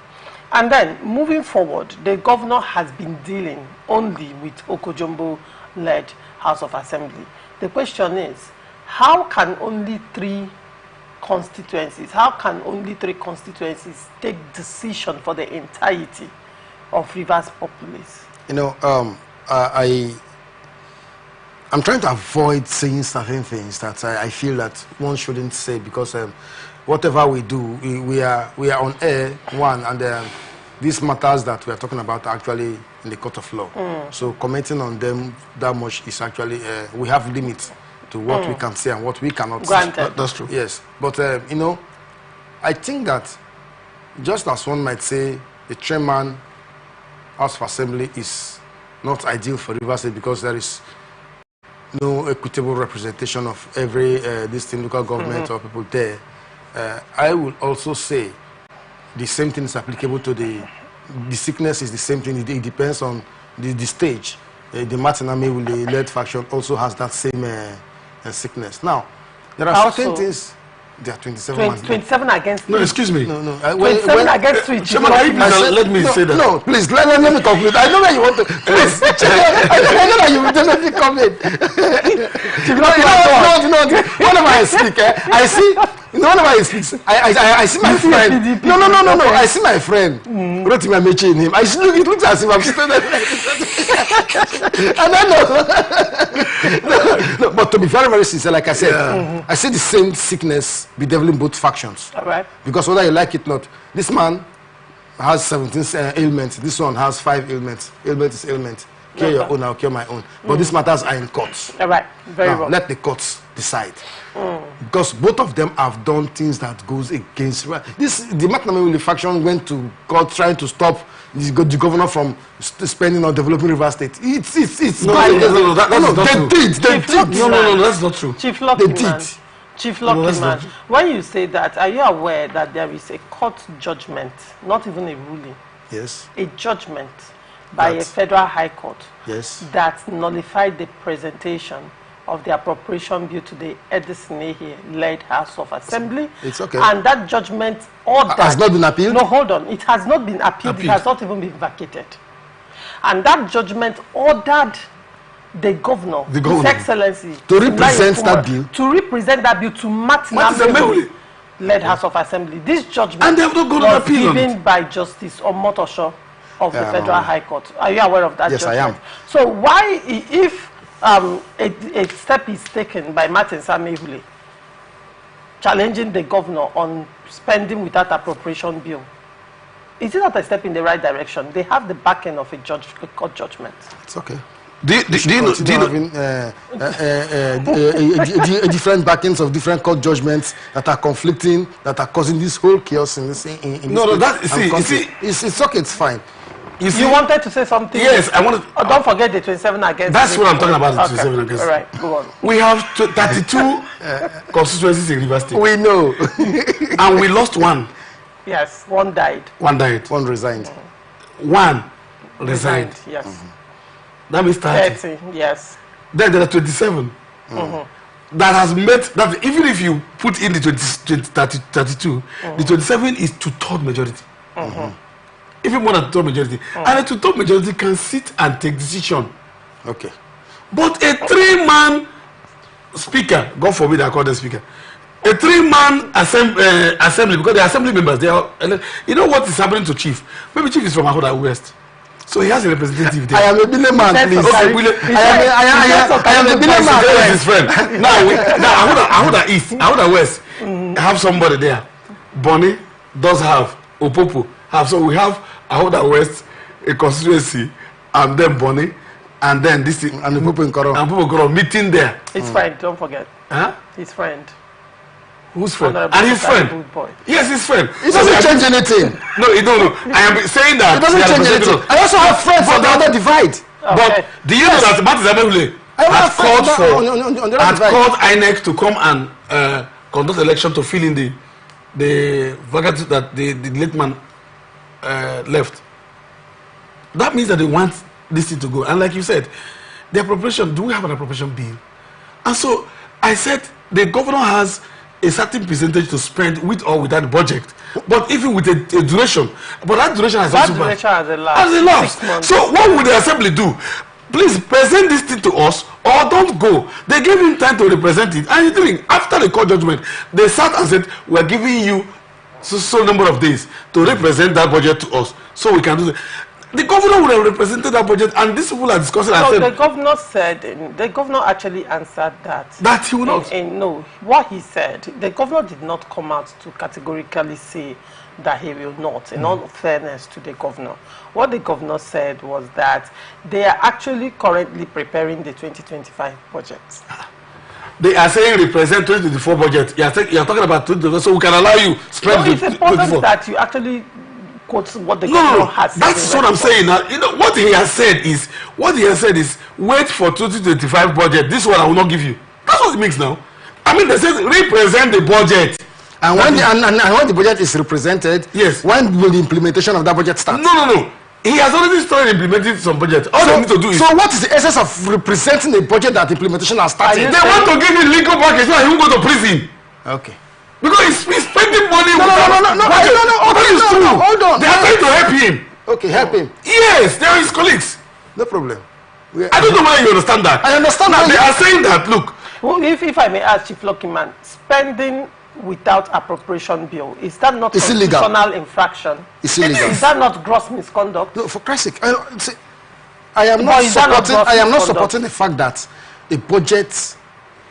And then, moving forward, the governor has been dealing only with Okojombo-led House of Assembly. The question is, how can only 3 constituencies take decision for the entirety of Rivers populace? You know, I'm trying to avoid saying certain things that I feel that one shouldn't say, because whatever we do, we are on air, and these matters that we are talking about are actually in the court of law. So commenting on them that much is actually, we have limits to what we can say and what we cannot say. That's true. Yes. But, you know, I think that just as one might say the chairman House of Assembly is not ideal for Rivers State because there is no equitable representation of every distinct local government or people there, I will also say the same thing is applicable to the sickness is the same thing. It depends on the stage. The Martin Amehule-led faction also has that same sickness. Now, there are certain things. There are 27 against 3. No, excuse me. No. 27 against 3. Let me say that. No, please, let me conclude. I know that you want to. Please, I know that you will definitely come in. Whenever I speak, I see. Whenever I speak, I see my friend. No. I see my friend. Rotimi Amechi in him. It looks as if I'm sitting there. And I know. No, but to be very, very sincere, like I said, I see the same sickness bedeviling both factions. All right. Because whether you like it or not, this man has 17 ailments. This one has 5 ailments. Ailment is ailment. Cure your own, I'll cure my own. But these matters are in courts. All right. Very well. Let the courts decide. Because both of them have done things that goes against. The Martin Amehule faction went to court trying to stop the governor from spending on developing Rivers State. It's no, they did. No, that's not true. Chief Lucky Man, when you say that, are you aware that there is a court judgment, not even a ruling? Yes. A judgment by a federal high court Yes. that nullified the presentation of the appropriation bill to the Edison-led House of Assembly. It's okay. And that judgment ordered... Has not been appealed? No, hold on. It has not been appealed. It has not even been vacated. And that judgment ordered the governor, His Excellency, to represent that bill? To represent that bill to Martin led House of Assembly. This judgment and they have not was given by Justice Omotosho of the Federal High Court. Are you aware of that judgment? Yes, I am. So why, if a step is taken by Martin Samehule challenging the governor on spending without appropriation bill, is it not a step in the right direction? They have the backing of a court judgment. It's okay. Do you know having different backings of different court judgments that are conflicting, that are causing this whole chaos in this? It's okay. It's fine. You wanted to say something? Yes, I wanted. Oh, don't forget the 27 against. That's what I'm talking about. The 27 against. All right, go on. We have 32 constituencies in River State. We know, and we lost one. Yes, one died. One died. One resigned. One resigned. Yes. That means 30. Yes. Then there are 27. That has met that. Even if you put in the 32, the 27 is two-third majority. Even more than two-third majority. And a two-third majority can sit and take decision. Okay. But a three-man speaker, God forbid I call them speaker, a three-man assembly, because they are assembly members, they are. You know what is happening to Chief? Maybe Chief is from Ahoda West. So he has a representative there. I am a billion man, please. Okay, I am a billion man. There is his friend. Now Ahoda East, Ahoda West have somebody there. Bonnie does have Opopo. So we have Ahoda West, a constituency, and then Bonnie, and then this thing, and the Opopo in Koro. And Opopo Koro meeting there. His friend, don't forget. Huh? His friend. Whose friend? And his friend. Yes, his friend. It doesn't change anything. No. I am saying that it doesn't change anything. I also have friends from the other divide. But do you know that Martin Samehule has called called INEC to come and conduct election to fill in the vacancy that the late man left? That means that they want this thing to go. And like you said, the appropriation, do we have an appropriation bill? And so I said the governor has a certain percentage to spend with or without the budget, but even with a duration. But that duration has has elapsed. So what would the assembly do? Please present this thing to us or don't go. They gave him time to represent it, and you think after the court judgment they sat and said, we're giving you so number of days to represent that budget to us so we can do it. The governor would have represented that budget, and these people are discussing. No, the governor said, the governor actually answered that. That he will not. No, what he said, the governor did not come out to categorically say that he will not, in all fairness to the governor. What the governor said was that they are actually currently preparing the 2025 budget. They are saying represent 2024 budget. You are talking about 2024, so we can allow you spend it's important that you actually quote what the governor has said. That's what I'm saying. Now, you know what he has said is wait for 2025 budget. This one I will not give you. That's what it means now. I mean, they say represent the budget. And when the budget is represented, yes. When will the implementation of that budget start? No. He has already started implementing some budget. All they need to do is. So what is the essence of representing a budget that implementation has started? They want to give him legal package so he won't go to prison. Okay. Because he's spending money. No. Hold on. They are trying to help him. Okay, help him. Yes, they are his colleagues. No problem. I don't know whether you understand that. I understand that. They are saying that, look. Well, if I may ask Chief Luckyman, spending without appropriation bill, is that not a constitutional infraction? It's illegal. Is that not gross misconduct? No, for Christ's sake. I am not supporting the fact that a budget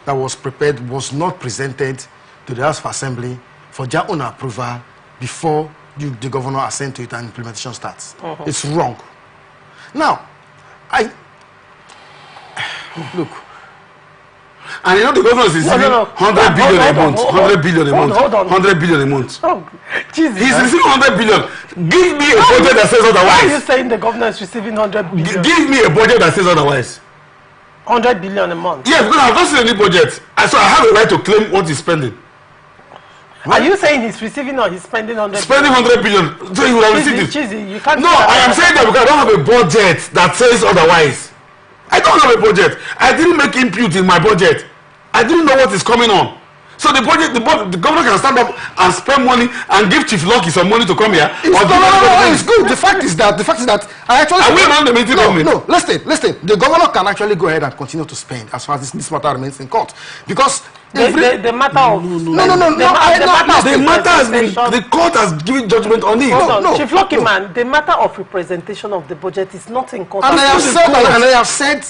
that was prepared was not presented to the House of Assembly for their own approval before the governor assent to it and implementation starts. It's wrong. Now, look. And you know the governor is receiving 100 billion a month. 100 billion a month. 100 billion a month. Oh, Jesus. He's receiving 100 billion. Give me a budget that says otherwise. Why are you saying the governor is receiving 100 billion? Give me a budget that says otherwise. 100 billion a month? Yes, because I've not seen any budget. So I have a right to claim what he's spending. Are you saying he's receiving or he's spending 100 Spending 100 billion, so he would have received it. Cheesy, you can't. No, I am saying that because I don't have a budget that says otherwise. I don't have a budget. I didn't make input in my budget. I didn't know what is coming on. So the budget, the governor can stand up and spend money and give Chief Lucky some money to come here. It's good. The fact is that I actually. Are we around the meeting? No. Listen. The governor can actually go ahead and continue to spend as far as this matter remains in court, because the matter of no. The court has given judgment on it. No. Chief Lucky man, the matter of representation of the budget is not in court. And I have said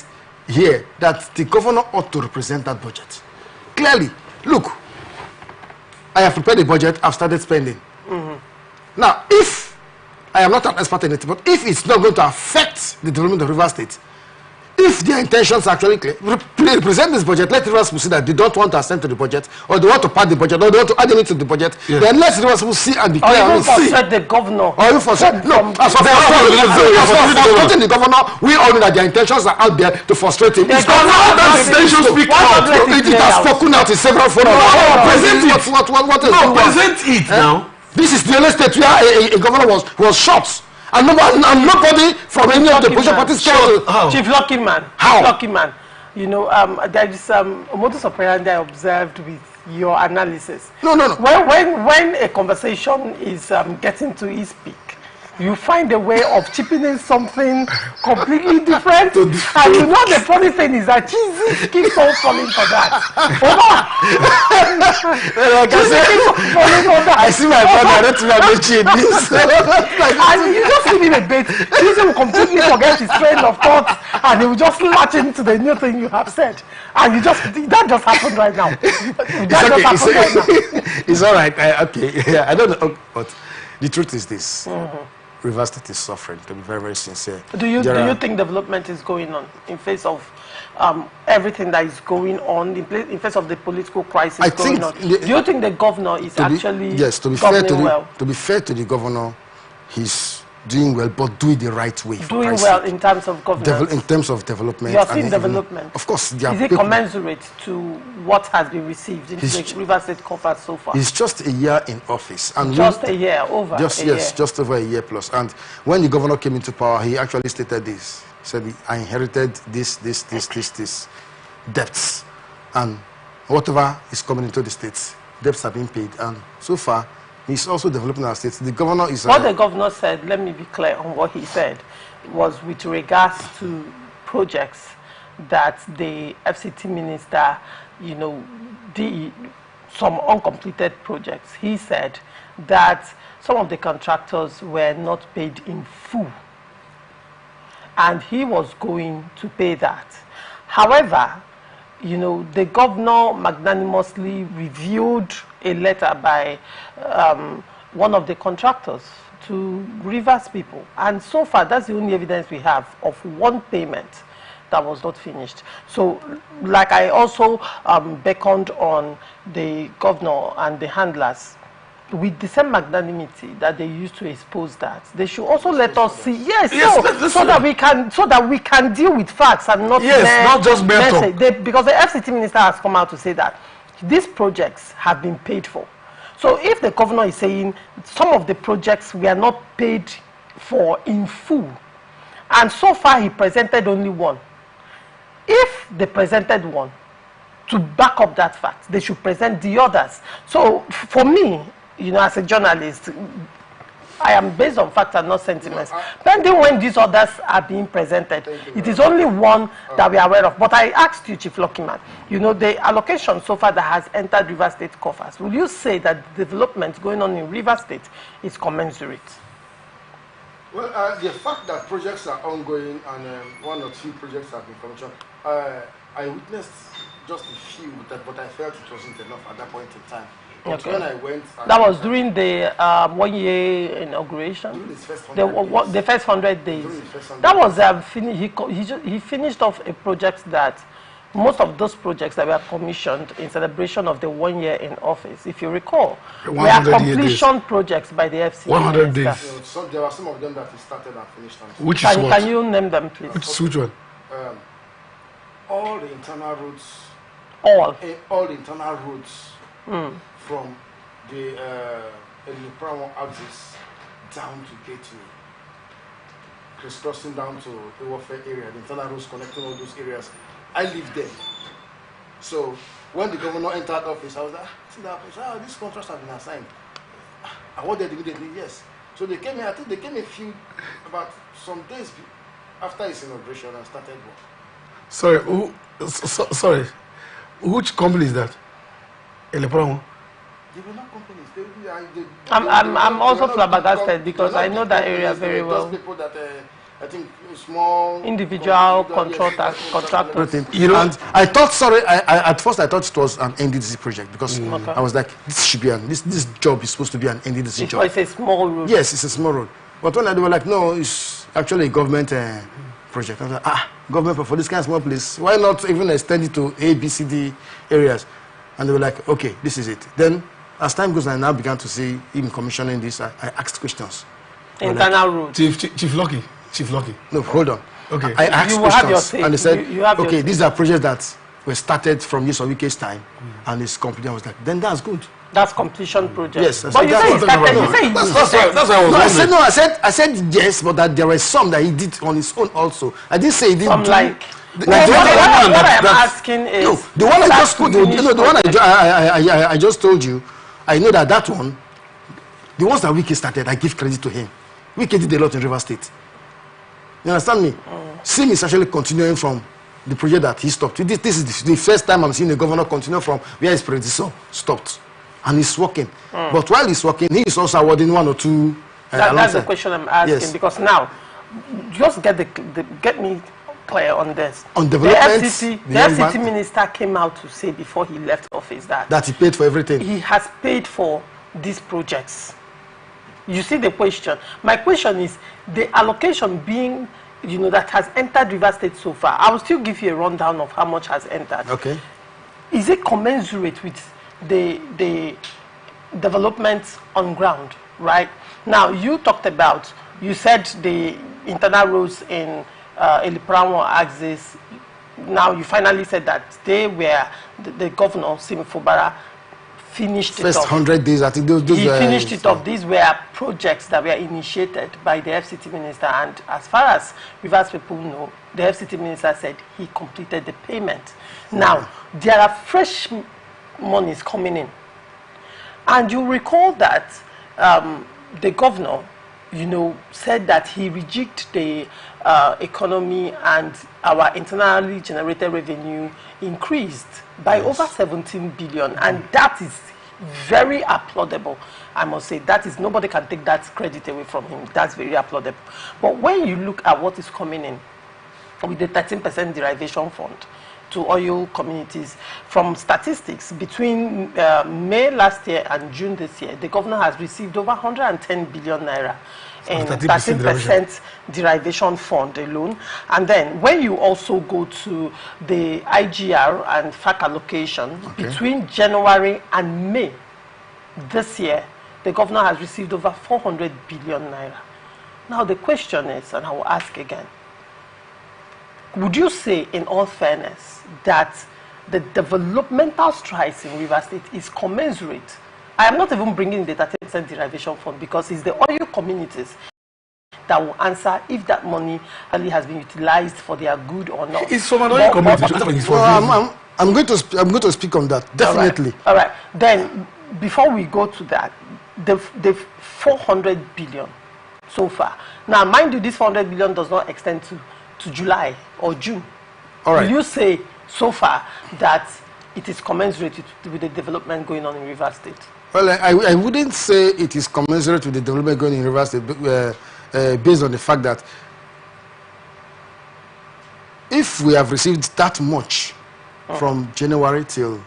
here that the governor ought to represent that budget clearly. Look, I have prepared a budget. I've started spending. Now, if I am not an expert in it, but if it's not going to affect the development of River State, if their intentions are actually clear, present this budget, let Rivers people see that they don't want to assent to the budget, or they want to pad the budget, or they want to add anything to the budget, then let Rivers people see and be clear. Or even frustrate the governor. Or even frustrate. No, as for frustrating the governor, we all know that their intentions are out there to frustrate him. It's not that intention speak out. It has spoken out in several forums. Present it. What is present it now. This is the only state where a governor was shot. And nobody from any of the opposition parties came. Chief Lucky man. How? Lucky man. You know, there is a modus operandi I observed with your analysis. No. When a conversation is getting to its peak, you find a way of chipping in something completely different. And you know the funny thing is that Cheesy keeps on falling for that. I see my brother, I don't think I'm mentioning this. And you just give him a bit. Cheesy will completely forget his train of thought and he will just latch into the new thing you have said. And that just happened right now. It's all right. Okay. I don't know. But the truth is this. River State is suffering, to be very, very sincere. Do you think development is going on in face of everything that is going on, in face of the political crisis going on? Do you think the governor is actually governing well? To be fair to the governor, he's doing well, but do it the right way. Doing well in terms of governance? In terms of development. You are seeing development? Of course. Is it commensurate to what has been received into the River State coffers so far? It's just a year in office. And just a year, over just over a year plus. And when the governor came into power, he actually stated this. He said, I inherited this debts. And whatever is coming into the states, debts have been paid. And so far, he's also developing our states. The governor is... What the governor said, let me be clear on what he said, was with regards to projects that the FCT minister, some uncompleted projects. He said that some of the contractors were not paid in full. And he was going to pay that. However, the governor magnanimously reviewed a letter by one of the contractors to Rivers people. And so far, that's the only evidence we have of one payment that was not finished. So, like I also beckoned on the governor and the handlers, with the same magnanimity that they used to expose that, they should also let us see, so that we can deal with facts and not not just mere talk. Because the FCT minister has come out to say that these projects have been paid for. So if the governor is saying some of the projects were not paid for in full, and so far he presented only one, if they presented one, to back up that fact, they should present the others. So for me, as a journalist, I am based on facts and not sentiments. Pending when these others are being presented, it is only one that we are aware of. But I asked you, Chief Lucky man, the allocation so far that has entered River State coffers, will you say that the development going on in River State is commensurate? Well, the fact that projects are ongoing and one or two projects have been commissioned, I witnessed just a few, but I felt it wasn't enough at that point in time. But when I went... That was during the 1 year inauguration? During his first 100 days. The first 100 days. That was he finished off a project that, most of those projects that were commissioned in celebration of the 1 year in office, if you recall, were completion projects by the FCT. 100 days. So there are some of them that he started and finished. Which is what? Can you name them, please? Which one? All the internal routes. All? All the internal routes from the Brown axis down to Gateway, crisscrossing down to the warfare area, the internal roads connecting all those areas. I live there. So when the governor entered office, I was like, these contracts have been assigned. I wanted immediately, yes. So they came here, I think they came about some days after his inauguration and started work. Sorry, sorry. Which company is that? Elepromo? They were not companies. I'm also flabbergasted because I know that area very well. Those people that I think small individual contractors. You know, and I thought, at first I thought it was an NDDC project because I was like, this should be this job is supposed to be an NDDC job. It's a small road. Yes, it's a small road. But when they were like, no, it's actually a government project. I was like, government for this kind of small place, why not even extend it to A, B, C, D areas? And they were like, okay, this is it. Then as time goes on, I now began to see him commissioning this. I asked questions. Internal road. Chief Lucky. No, hold on. Okay. I asked you questions, and they said, okay, these are projects that were started from years or week's time, and it's completed. I was like, then that's good. That's completion project. Yes, but you say that's why I was I said yes, but that there were some that he did on his own also. I didn't say he didn't do. Like what I'm asking is, no, the one I just put, the one I just told you, I know that one, the ones that Wiki started, I give credit to him. Wiki did a lot in River State. You understand me? Sim is actually continuing from the project that he stopped. This is the first time I'm seeing the governor continue from where his predecessor stopped. And he's working. But while he's working, he is also awarding one or two. That's the question I'm asking, because now, just get me clear on this. On development, the FCT minister came out to say before he left office that he paid for everything. He has paid for these projects. You see the question. My question is the allocation being, that has entered River State so far. I will still give you a rundown of how much has entered. Okay. Is it commensurate with the developments on ground, right? Now, you said the internal roads in Elipramo axis. Now, you finally said that they were, the governor, Simi Fubara, finished First it off. 100 days, I think those he finished it off. These were projects that were initiated by the FCT minister, and as far as Rivers people know, the FCT minister said he completed the payment. Now, there are fresh monies coming in, and you recall that the governor, said that he rejigged the economy, and our internally generated revenue increased by over 17 billion, and that is very applaudable. I must say that is, nobody can take that credit away from him. That's very applaudable. But when you look at what is coming in with the 13% derivation fund to oil communities, from statistics between May last year and June this year, the governor has received over 110 billion naira in 13% derivation fund alone. And then when you also go to the IGR and FAC allocation, between January and May this year, the governor has received over 400 billion naira. Now the question is, and I will ask again, would you say, in all fairness, that the developmental strides in River State is commensurate? I am not even bringing the 30% derivation fund, because it's the oil communities that will answer if that money really has been utilized for their good or not. It's from an oil community. I'm going to speak on that, definitely. All right. Then, before we go to that, the 400 billion so far. Now, mind you, this 400 billion does not extend to July or June. All right. Will you say so far that it is commensurate with the development going on in River State? Well, I wouldn't say it is commensurate with the development going in River State, based on the fact that if we have received that much from January till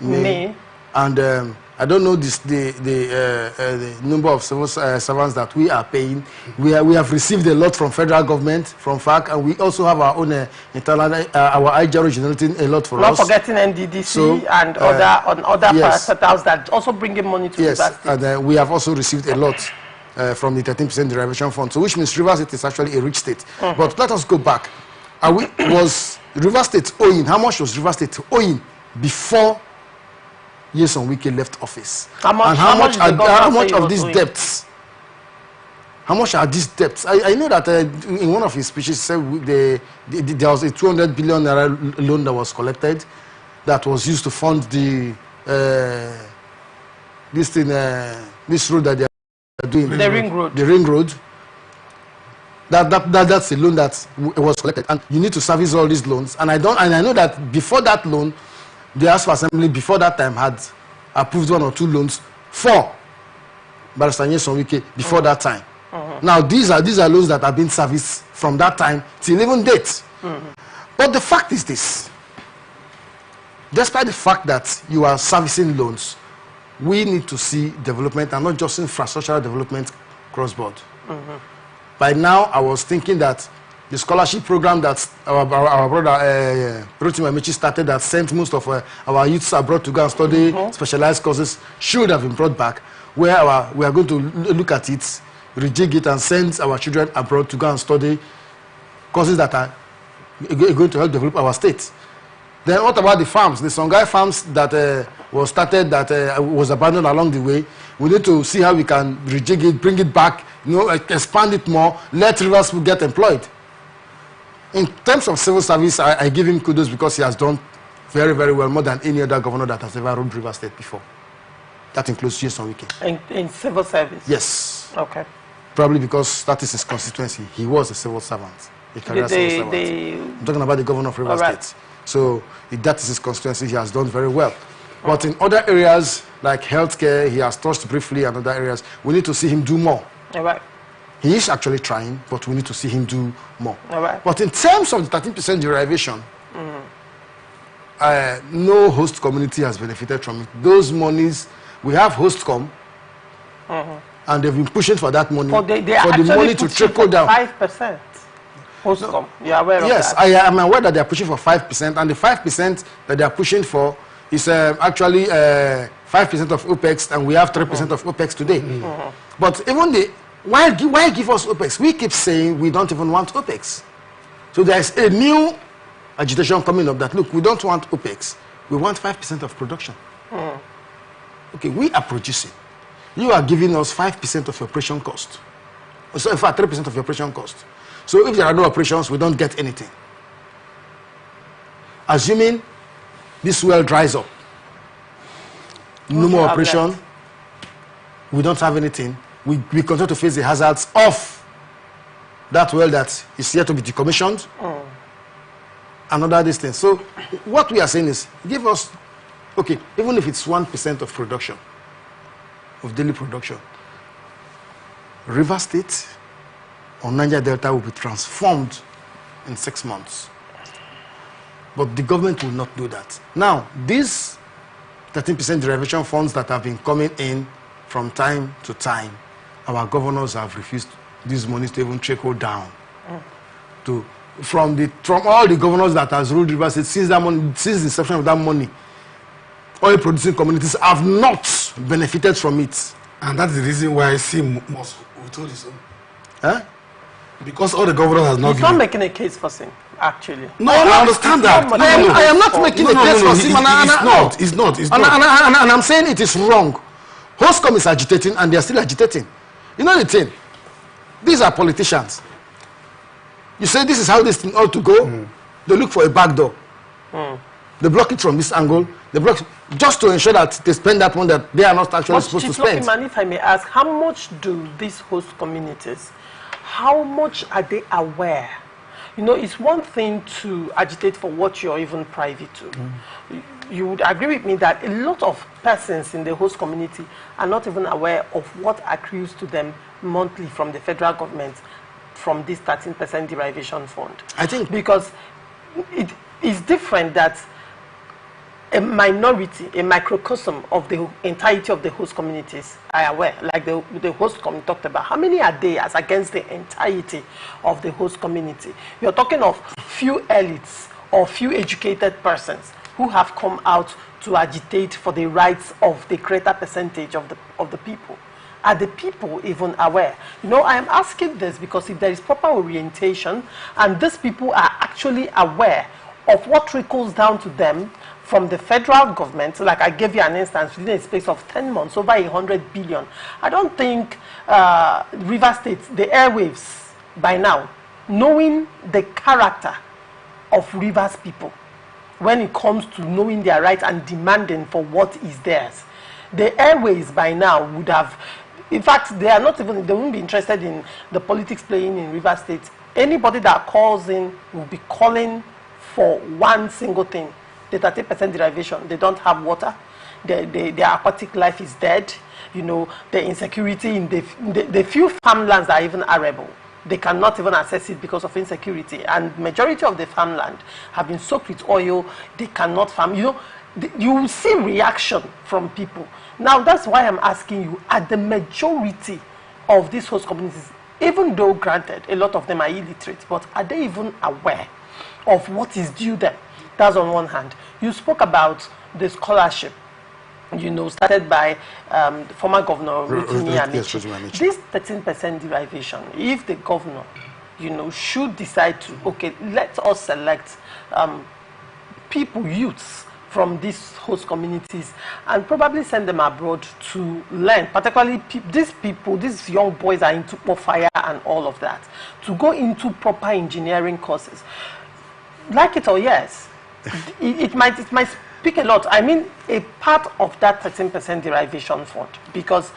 May. And I don't know the number of civil servants that we are paying. We have received a lot from federal government, from FAC, and we also have our own internal, our IGR generating a lot for us. Not forgetting NDDC and other parastatals that also bring in money to River State. And we have also received a lot from the 13% derivation fund, so which means River State is actually a rich state. But let us go back. Was River State owing? How much was River State owing before Nyesom Wike left office. How much, and how much of these debts? How much are these debts? I know that in one of his speeches, he said there was a 200 billion naira loan that was collected that was used to fund the this road that they are doing. The ring road. The ring road. That's a loan that was collected, and you need to service all these loans. And I know that before that loan, the House of Assembly before that time had approved 1 or 2 loans for Barrister Nyesom Wike before that time. Now these are loans that have been serviced from that time till even date. But the fact is this: despite the fact that you are servicing loans, we need to see development, and not just infrastructural development cross-board. By now, I was thinking that the scholarship program that our brother Rotimi Amici started, that sent most of our youths abroad to go and study specialized courses, should have been brought back, where we are going to look at it, rejig it, and send our children abroad to go and study courses that are going to help develop our state. Then what about the farms, the Songhai farms that was started, that was abandoned along the way? We need to see how we can rejig it, bring it back, expand it more, let rivers people get employed. In terms of civil service, I give him kudos because he has done very, very well, more than any other governor that has ever ruled River State before. That includes Nyesom Wike. In civil service? Yes. Okay. Probably because that is his constituency. He was a civil servant. A career civil servant. I'm talking about the governor of River State. So if that is his constituency, he has done very well. But in other areas, like healthcare, he has touched briefly, and other areas, we need to see him do more. All right. He is actually trying, but we need to see him do more. All right. But in terms of the 13% derivation, no host community has benefited from it. Those monies, we have HostCom, and they've been pushing for that money, for the money to trickle down. 5%. HostCom, you're aware of that? Yes, I am aware that they are pushing for 5%, and the 5% that they are pushing for is actually 5% of OPEX, and we have 3% of OPEX today. But even why give us OPEX? We keep saying we don't even want OPEX. So there is a new agitation coming up that, look, we don't want OPEX. We want 5% of production. Okay, we are producing. You are giving us 5% of your operation cost. So in fact, 3% of your operation cost. So if there are no operations, we don't get anything. Assuming this well dries up, no more operation, we don't have anything, we continue to face the hazards of that well that is yet to be decommissioned, and other these things. So what we are saying is, give us, okay, even if it's 1% of production, of daily production, River State or Niger Delta will be transformed in 6 months. But the government will not do that. Now, these 13% derivation funds that have been coming in from time to time, our governors have refused these monies to even trickle down. From all the governors that has ruled River State since the inception of that money, oil producing communities have not benefited from it. And that's the reason why I see most we told you so. Huh? Because all the governors has not given. He's not making a case for him, actually. No, I understand that. I am not making a case for him. It's not. And I'm saying it is wrong. HostCom is agitating, and they are still agitating. You know the thing? These are politicians. You say this is how this thing ought to go. They look for a back door. They block it from this angle. They block it just to ensure that they spend that money that they are not actually supposed to spend. Man, if I may ask, how much do these host communities, how much are they aware? You know, it's one thing to agitate for what you're even privy to. You would agree with me that a lot of persons in the host community are not even aware of what accrues to them monthly from the federal government from this 13% derivation fund. I think because it is different that a minority, a microcosm of the entirety of the host communities are aware, like the host community talked about. How many are they as against the entirety of the host community? You're talking of few elites or few educated persons who have come out to agitate for the rights of the greater percentage of the people. Are the people even aware? You know, I am asking this because if there is proper orientation and these people are actually aware of what trickles down to them from the federal government, like I gave you an instance, within a space of 10 months, over 100 billion. I don't think River State, the airwaves, by now, knowing the character of Rivers people, when it comes to knowing their rights and demanding for what is theirs, the airways by now would have, in fact, they won't be interested in the politics playing in River State. Anybody that calls in will be calling for one single thing, the 30% derivation. They don't have water, their aquatic life is dead, you know, the insecurity in the few farmlands are even arable. They cannot even access it because of insecurity, and majority of the farmland have been soaked with oil. They cannot farm. You know, you will see reaction from people. Now that's why I'm asking you, are the majority of these host communities, even though granted a lot of them are illiterate, but are they even aware of what is due them? That's on one hand. You spoke about the scholarship, you know, started by the former governor Rotimi Amici. This 13% derivation, if the governor, you know, should decide to, okay, let us select people, youths from these host communities and probably send them abroad to learn, particularly these young boys are into fire and all of that, to go into proper engineering courses. Like it or yes, it might speak a lot. I mean, a part of that 13% derivation fund, because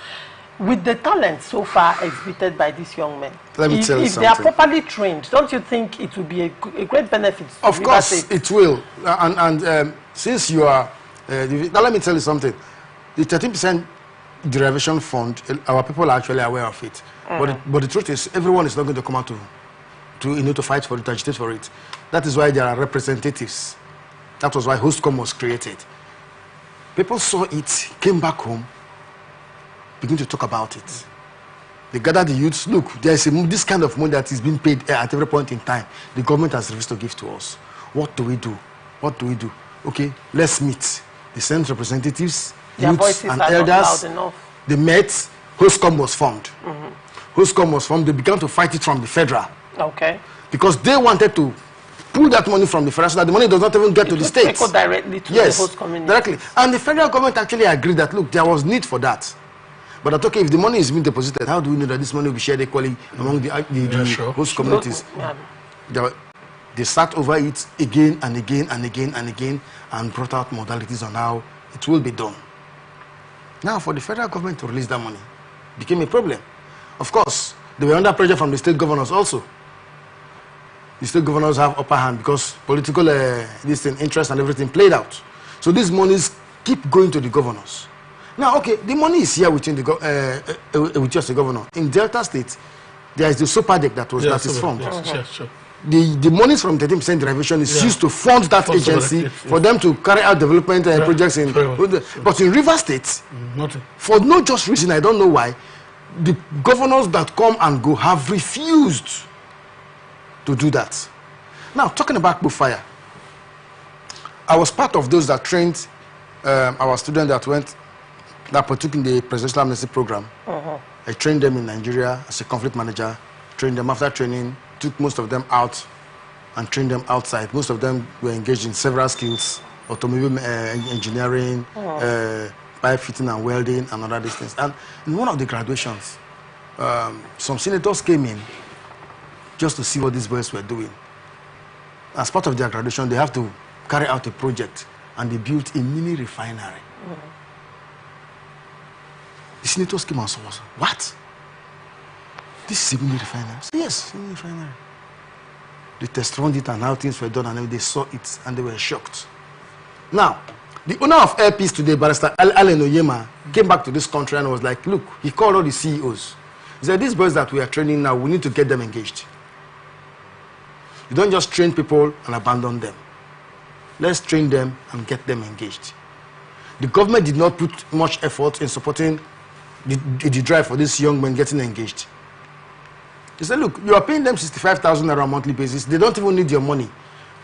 with the talent so far exhibited by these young men, let me tell you if they are properly trained, don't you think it will be a great benefit? Of course, it will. Since you are, now let me tell you something. The 13% derivation fund, our people are actually aware of it. But the truth is, everyone is not going to come out to fight for it, to agitate for it. That is why there are representatives. That was why HostCom was created. People saw it, came back home, begin to talk about it. They gathered the youths. Look, there's this kind of money that is being paid at every point in time. The government has refused to give to us. What do we do? What do we do? Okay, let's meet. They sent representatives, youths and elders. They met. HostCom was formed. HostCom was formed. They began to fight it from the federal. Okay. Because they wanted to pull that money from the federal so that the money does not even get to the states. Go directly to the host community. Directly. And the federal government actually agreed that, look, there was need for that. But that, okay, if the money is being deposited, how do we know that this money will be shared equally among the host communities? They sat over it again and again and again and again and brought out modalities on how it will be done. Now, for the federal government to release that money became a problem. Of course, they were under pressure from the state governors also. The state governors have upper hand because political interest and everything played out. So these monies keep going to the governors. Now, okay, the money is here within with just the governor. In Delta State, there is the super deck that is formed. Yes, sure. The monies from 13% derivation is used to fund that agency for them to carry out development projects in. But in River State, nothing. For no just reason, I don't know why, the governors that come and go have refused to do that. Now, talking about Bufire, I was part of those that trained our students that partook in the presidential amnesty program. I trained them in Nigeria as a conflict manager, trained them. After training, took most of them out and trained them outside. Most of them were engaged in several skills, automobile engineering, pipe fitting and welding and other things. And in one of the graduations, some senators came in just to see what these boys were doing. As part of their graduation, they have to carry out a project, and they built a mini refinery. The senators came and saw us. What? This is a mini refinery? Said, yes, a mini refinery. They test-run it and how things were done, and they saw it and they were shocked. Now, the owner of Air Peace today, Barrister Atn Open, came back to this country and was like, look, he called all the CEOs. He said, these boys that we are training now, we need to get them engaged. You don't just train people and abandon them. Let's train them and get them engaged. The government did not put much effort in supporting the drive for these young men getting engaged. They said, look, you are paying them 65,000 on a monthly basis. They don't even need your money.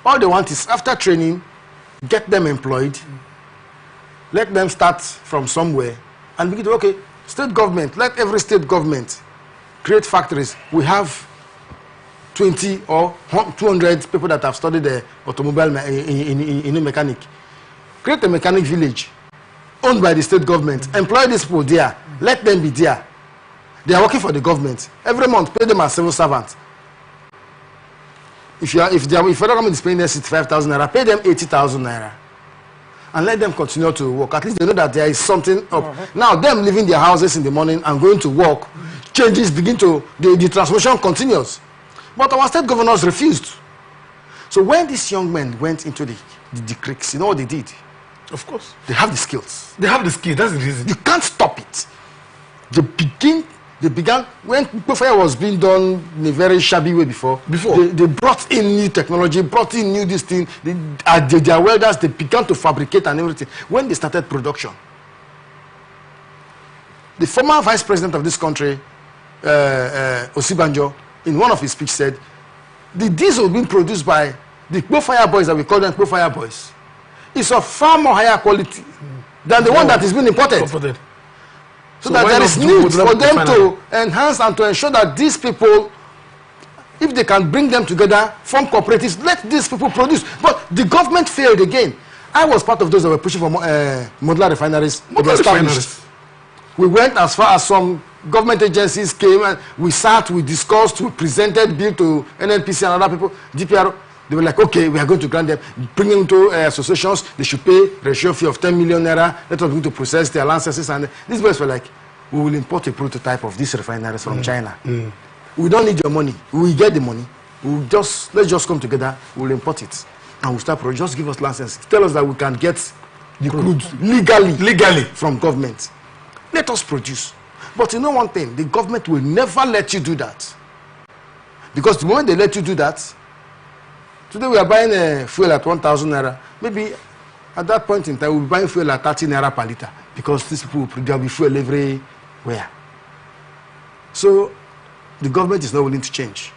All they want is, after training, get them employed, let them start from somewhere, and begin to, okay, state government, let every state government create factories. We have 20 or 200 people that have studied the automobile mechanic. create a mechanic village owned by the state government, employ these people there, let them be there. They are working for the government. Every month, pay them as civil servants. If the federal government is paying them 65,000 naira, pay them 80,000 naira. And let them continue to work. At least they know that there is something up. Now, them leaving their houses in the morning and going to work, changes begin to, the transformation continues. But our state governors refused. So when these young men went into the creeks, you know what they did? Of course. They have the skills. They have the skill. That's the reason. You can't stop it. They began when fire was being done in a very shabby way before. They brought in new technology, brought in new this thing. Their welders, they began to fabricate and everything. When they started production, the former vice president of this country, Osibanjo, in one of his speeches said, the diesel being produced by the fire boys that we call them fire boys is of far more higher quality than the one that is being imported. So that there is need for them to enhance and to ensure that these people, if they can bring them together, form cooperatives, let these people produce. But the government failed again. I was part of those that were pushing for modular refineries. We went as far as some government agencies came and we sat, we discussed, we presented bill to NNPC and other people, GPR. They were like, okay, we are going to grant them, bring them to associations, they should pay ratio fee of 10 million naira, let us begin to process their licenses. And these boys were like, we will import a prototype of these refineries from China. We don't need your money. We will get the money. Let's just come together, we'll import it. And we'll start producing. Just give us license. Tell us that we can get the crude legally from government. Let us produce. But you know one thing, the government will never let you do that. Because the moment they let you do that, today we are buying a fuel at 1,000 naira. Maybe at that point in time, we'll be buying fuel at 30 naira per liter. Because these people will be fuel everywhere. So the government is not willing to change.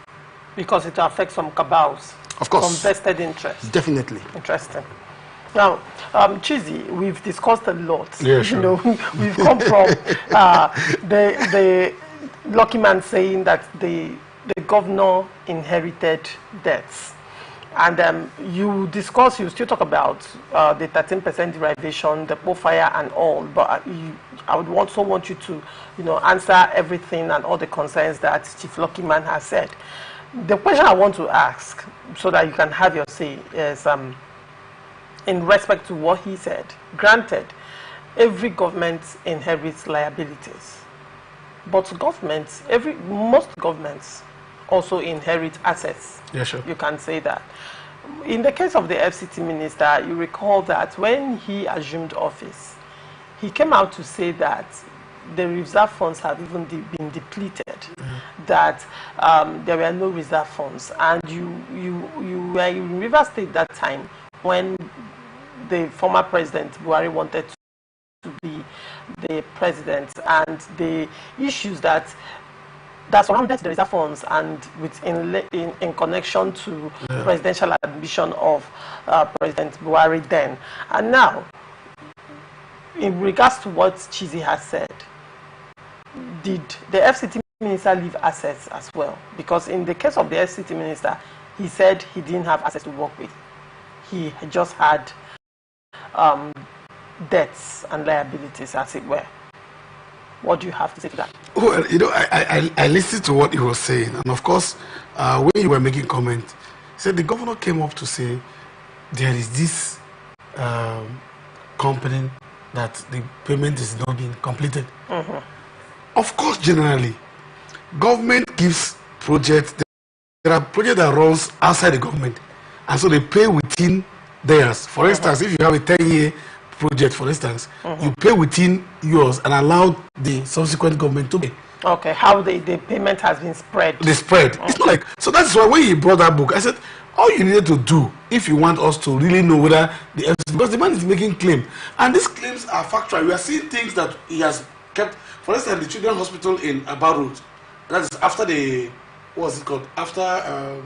Because it affects some cabals. Of course. Some vested interests. Definitely. Interesting. Now, Chizzy, we've discussed a lot. Yeah, sure. You know, we've come from the lucky man saying that the governor inherited debts. And you still talk about the 13% derivation, the profile and all, but I would also want you to, answer everything and all the concerns that Chief Lucky Man has said. The question I want to ask, so that you can have your say, is in respect to what he said. Granted, every government inherits liabilities, but most governments also inherit assets. Yeah, sure. You can say that. In the case of the FCT minister, you recall that when he assumed office, he came out to say that the reserve funds have even been depleted, that there were no reserve funds. And you were in Rivers State that time when the former president, Buhari, wanted to be the president, and the issues that surrounded the reserve funds and in connection to presidential admission of President Buhari then. And now, in regards to what Chizzy has said, did the FCT minister leave assets as well? Because in the case of the FCT minister, he said he didn't have assets to work with. He just had debts and liabilities, as it were. What do you have to say to that? Well, I listened to what he was saying, and of course, when you were making comment, he said the governor came up to say there is this company that the payment is not being completed. Of course, generally, government gives projects. There are projects that runs outside the government, and so they pay within theirs. For instance, if you have a 10-year project, for instance, you pay within yours and allow the subsequent government to pay. Okay, how the payment has been spread. The spread. It's not like, so that's why when he brought that book, I said, all you needed to do, if you want us to really know whether because the man is making claim, and these claims are factual. We are seeing things that he has kept. For instance, the Children's Hospital in Aba Road, that is after the, what's it called? After,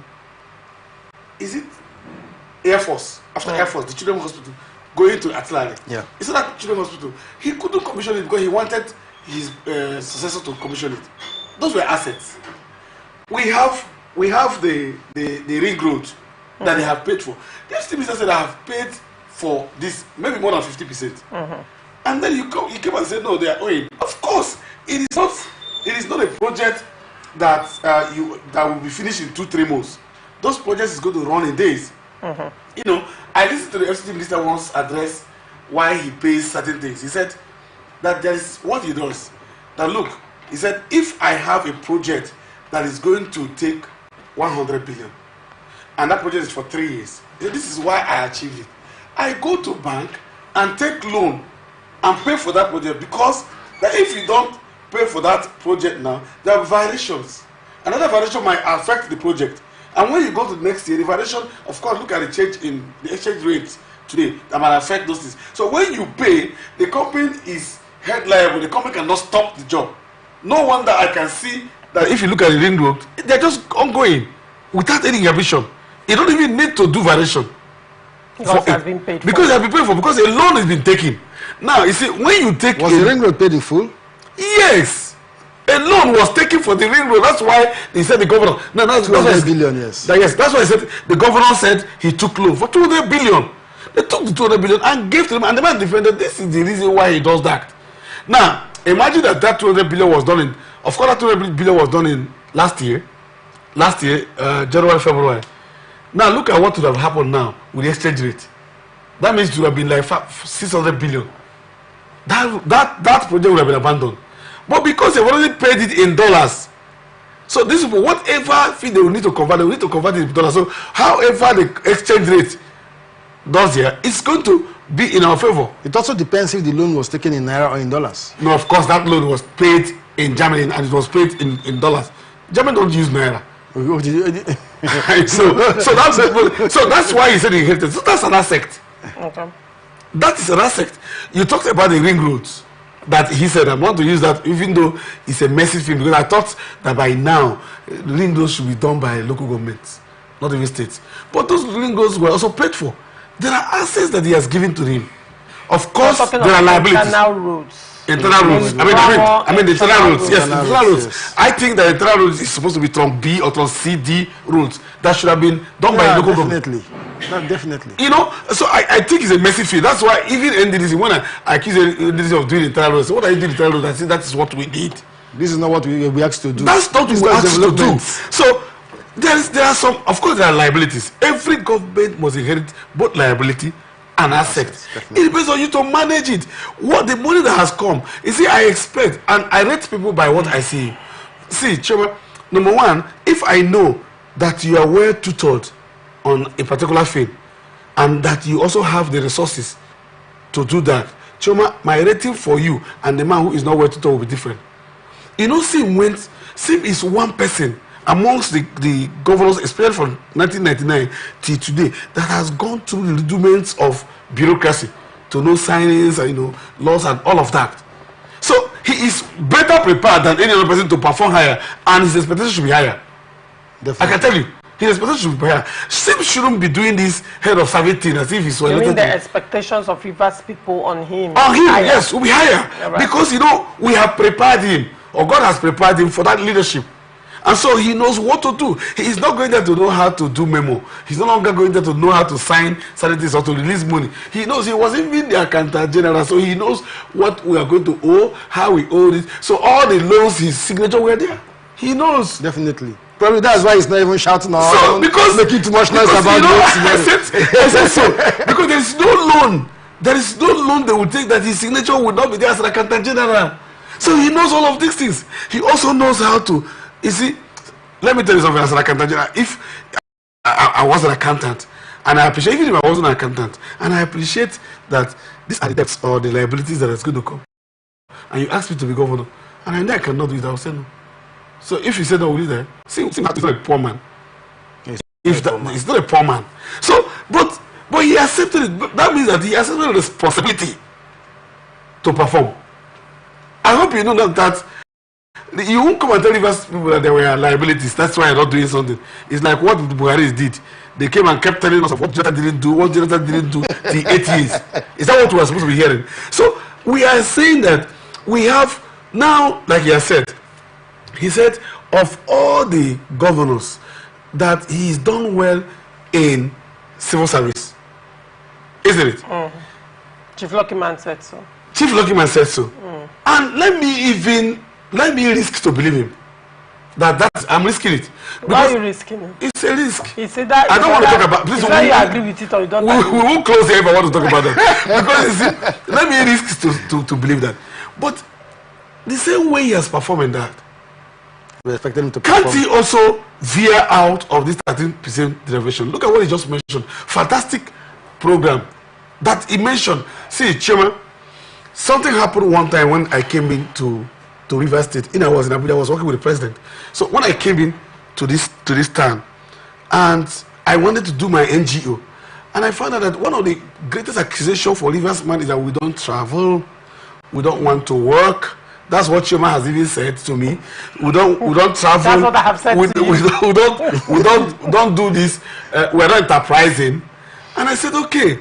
is it Air Force? After Air Force, the Children's Hospital, going to Atlanta. Yeah. It's not that Children's Hospital. He couldn't commission it because he wanted his successor to commission it. Those were assets. We have the ring road that they have paid for. The FCT minister said, I have paid for this, maybe more than 50%. And then you came and said, no, they are owing. Of course, it is not a project that that will be finished in 2-3 months. Those projects is going to run in days. You know, I listened to the FCT minister once address why he pays certain things. He said that there is what he does. That look, he said, if I have a project that is going to take 100 billion, and that project is for 3 years, he said, this is why I achieved it. I go to bank and take loan and pay for that project, because that if you don't pay for that project now, there are violations. Another violation might affect the project. And when you go to the next year, the violation, of course, look at the change in the exchange rates today that might affect those things. So when you pay, the company is held liable. The company cannot stop the job. No wonder I can see that if you look at the ring road, they're just ongoing without any inhibition. You don't even need to do variation. Because they have been paid for. Because they have been paid for, because a loan has been taken. Now, you see, when you take... Was the ring road paid in full? Yes. A loan was taken for the ring road. That's why they said the governor... No, that's 200 billion, yes. Yes, that's why I said the governor said he took loan for 200 billion. They took the 200 billion and gave to him, and the man defended this is the reason why he does that. Now, imagine that 200 billion was done in... Of course, that 200 billion was done in last year, January, February. Now, look at what would have happened now with the exchange rate. That means it would have been like 600 billion. That project would have been abandoned. But because they've already paid it in dollars, so this is whatever fee they will need to convert, they will need to convert it in dollars. So however the exchange rate does here, it's going to be in our favor. It also depends if the loan was taken in naira or in dollars. No, of course, that loan was paid in Germany and it was paid in dollars. Germany don't use naira. so that's why he said he hated. So that's an asset. Okay. That is an asset. You talked about the ring roads. That he said, I want to use that, even though it's a messy thing, because I thought that by now ring roads should be done by local governments, not even states. But those ring roads were also paid for. There are assets that he has given to him. Of course, there are liabilities. Internal roads. Internal roads. I mean the internal roads. Yes, internal internal roads. yes. I think that internal roads is supposed to be trunk B or trunk CD roads. That should have been done by local government. Definitely. You know, so I think it's a messy field. That's why even NDDC, when I accuse NDDC of doing internal roads, what are you doing internal roads? I think that is what we need. This is not what we asked to do. That's not what we asked to do. So there are some, of course, there are liabilities. Every government must inherit both liability and assets. It depends on you to manage it. What the money that has come, you see, I expect, and I rate people by what I see. See, Chema, number one, if I know that you are well tutored on a particular field and that you also have the resources to do that, Choma, my rating for you and the man who is not well tutored will be different. You know, Sim is one person amongst the governors, especially from 1999 till today, that has gone through the rudiments of bureaucracy to know signings and laws and all of that. So he is better prepared than any other person to perform higher, and his expectation should be higher. Definitely. I can tell you, his expectation should be higher. Sim shouldn't be doing this head of service thing as if he's so. You mean the expectations of Rivers people on him? On him, yes, will be higher. Yeah, right. Because we have prepared him, or God has prepared him for that leadership. And so he knows what to do. He is not going there to know how to do memo. He's no longer going there to know how to sign certain things or to release money. He knows. He was even the accountant general, so he knows what we are going to owe, how we owe it. So all the loans, his signature were there. He knows. Definitely. Probably that's why he's not even shouting out. So because making too much noise about it. I said so. Because there is no loan. There is no loan they will take that his signature will not be there as an accountant general. So he knows all of these things. He also knows how to. You see, let me tell you something as an accountant general. If I was an accountant, and I appreciate, even if I wasn't an accountant, and I appreciate that these are the debts or the liabilities that is going to come, and you ask me to be governor, and I know I cannot do it, I will say no. So if you say no, will you there? See, he's not a poor man. He's not a poor man. So, but he accepted it. But that means that he accepted the responsibility to perform. I hope you know that you won't come and tell Rivers people that there were liabilities. That's why you're not doing something. It's like what the Buhari did. They came and kept telling us of what Jonathan didn't do, what Jonathan didn't do the 8 years. Is that what we are supposed to be hearing? So we are saying that we have now, like he has said, he said of all the governors that he's done well in civil service. isn't it? Chief Lucky Man said so. Chief Lucky Man said so. And let me risk to believe him. I'm risking it. Why are you risking it? It's a risk. That I don't want to talk about. Please, you agree with it or you don't. We won't close here if I want to talk about that. Because let me risk to believe that. But the same way he has performed in that, We expected him to perform. can't he also veer out of this 13% derivation? Look at what he just mentioned. Fantastic program that he mentioned. See, Chairman, something happened one time when I came into River State. I was in Abuja. I was working with the president. So when I came in to this town, and I wanted to do my NGO, and I found out that one of the greatest accusations for Rivers man is that we don't travel, we don't want to work. That's what Chairman has even said to me. We don't travel. That's what I have said to you. We don't do this. We're not enterprising. And I said, okay.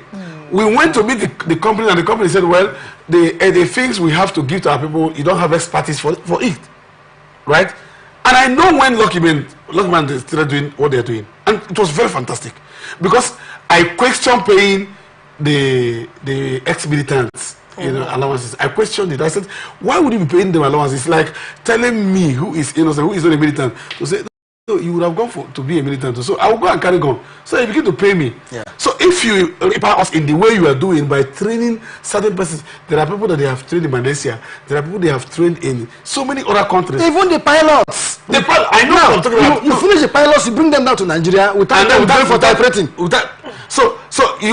We went to meet the company, and the company said, well, the things we have to give to our people, you don't have expertise for it, right? And I know when Lucky Man is still doing what they're doing, and it was very fantastic, because I questioned paying the ex-militants, allowances. I questioned it. I said, why would you be paying them allowances? It's like telling me who is innocent, who is not a militant, to say, no, you would have gone to be a militant. So I will go and carry gun. So you begin to pay me. Yeah. So if you empower us in the way you are doing by training certain persons, there are people that they have trained in Malaysia. There are people they have trained in so many other countries. Even the pilots. I know what I'm talking about. You finish the pilots, you bring them down to Nigeria without them going for type rating. So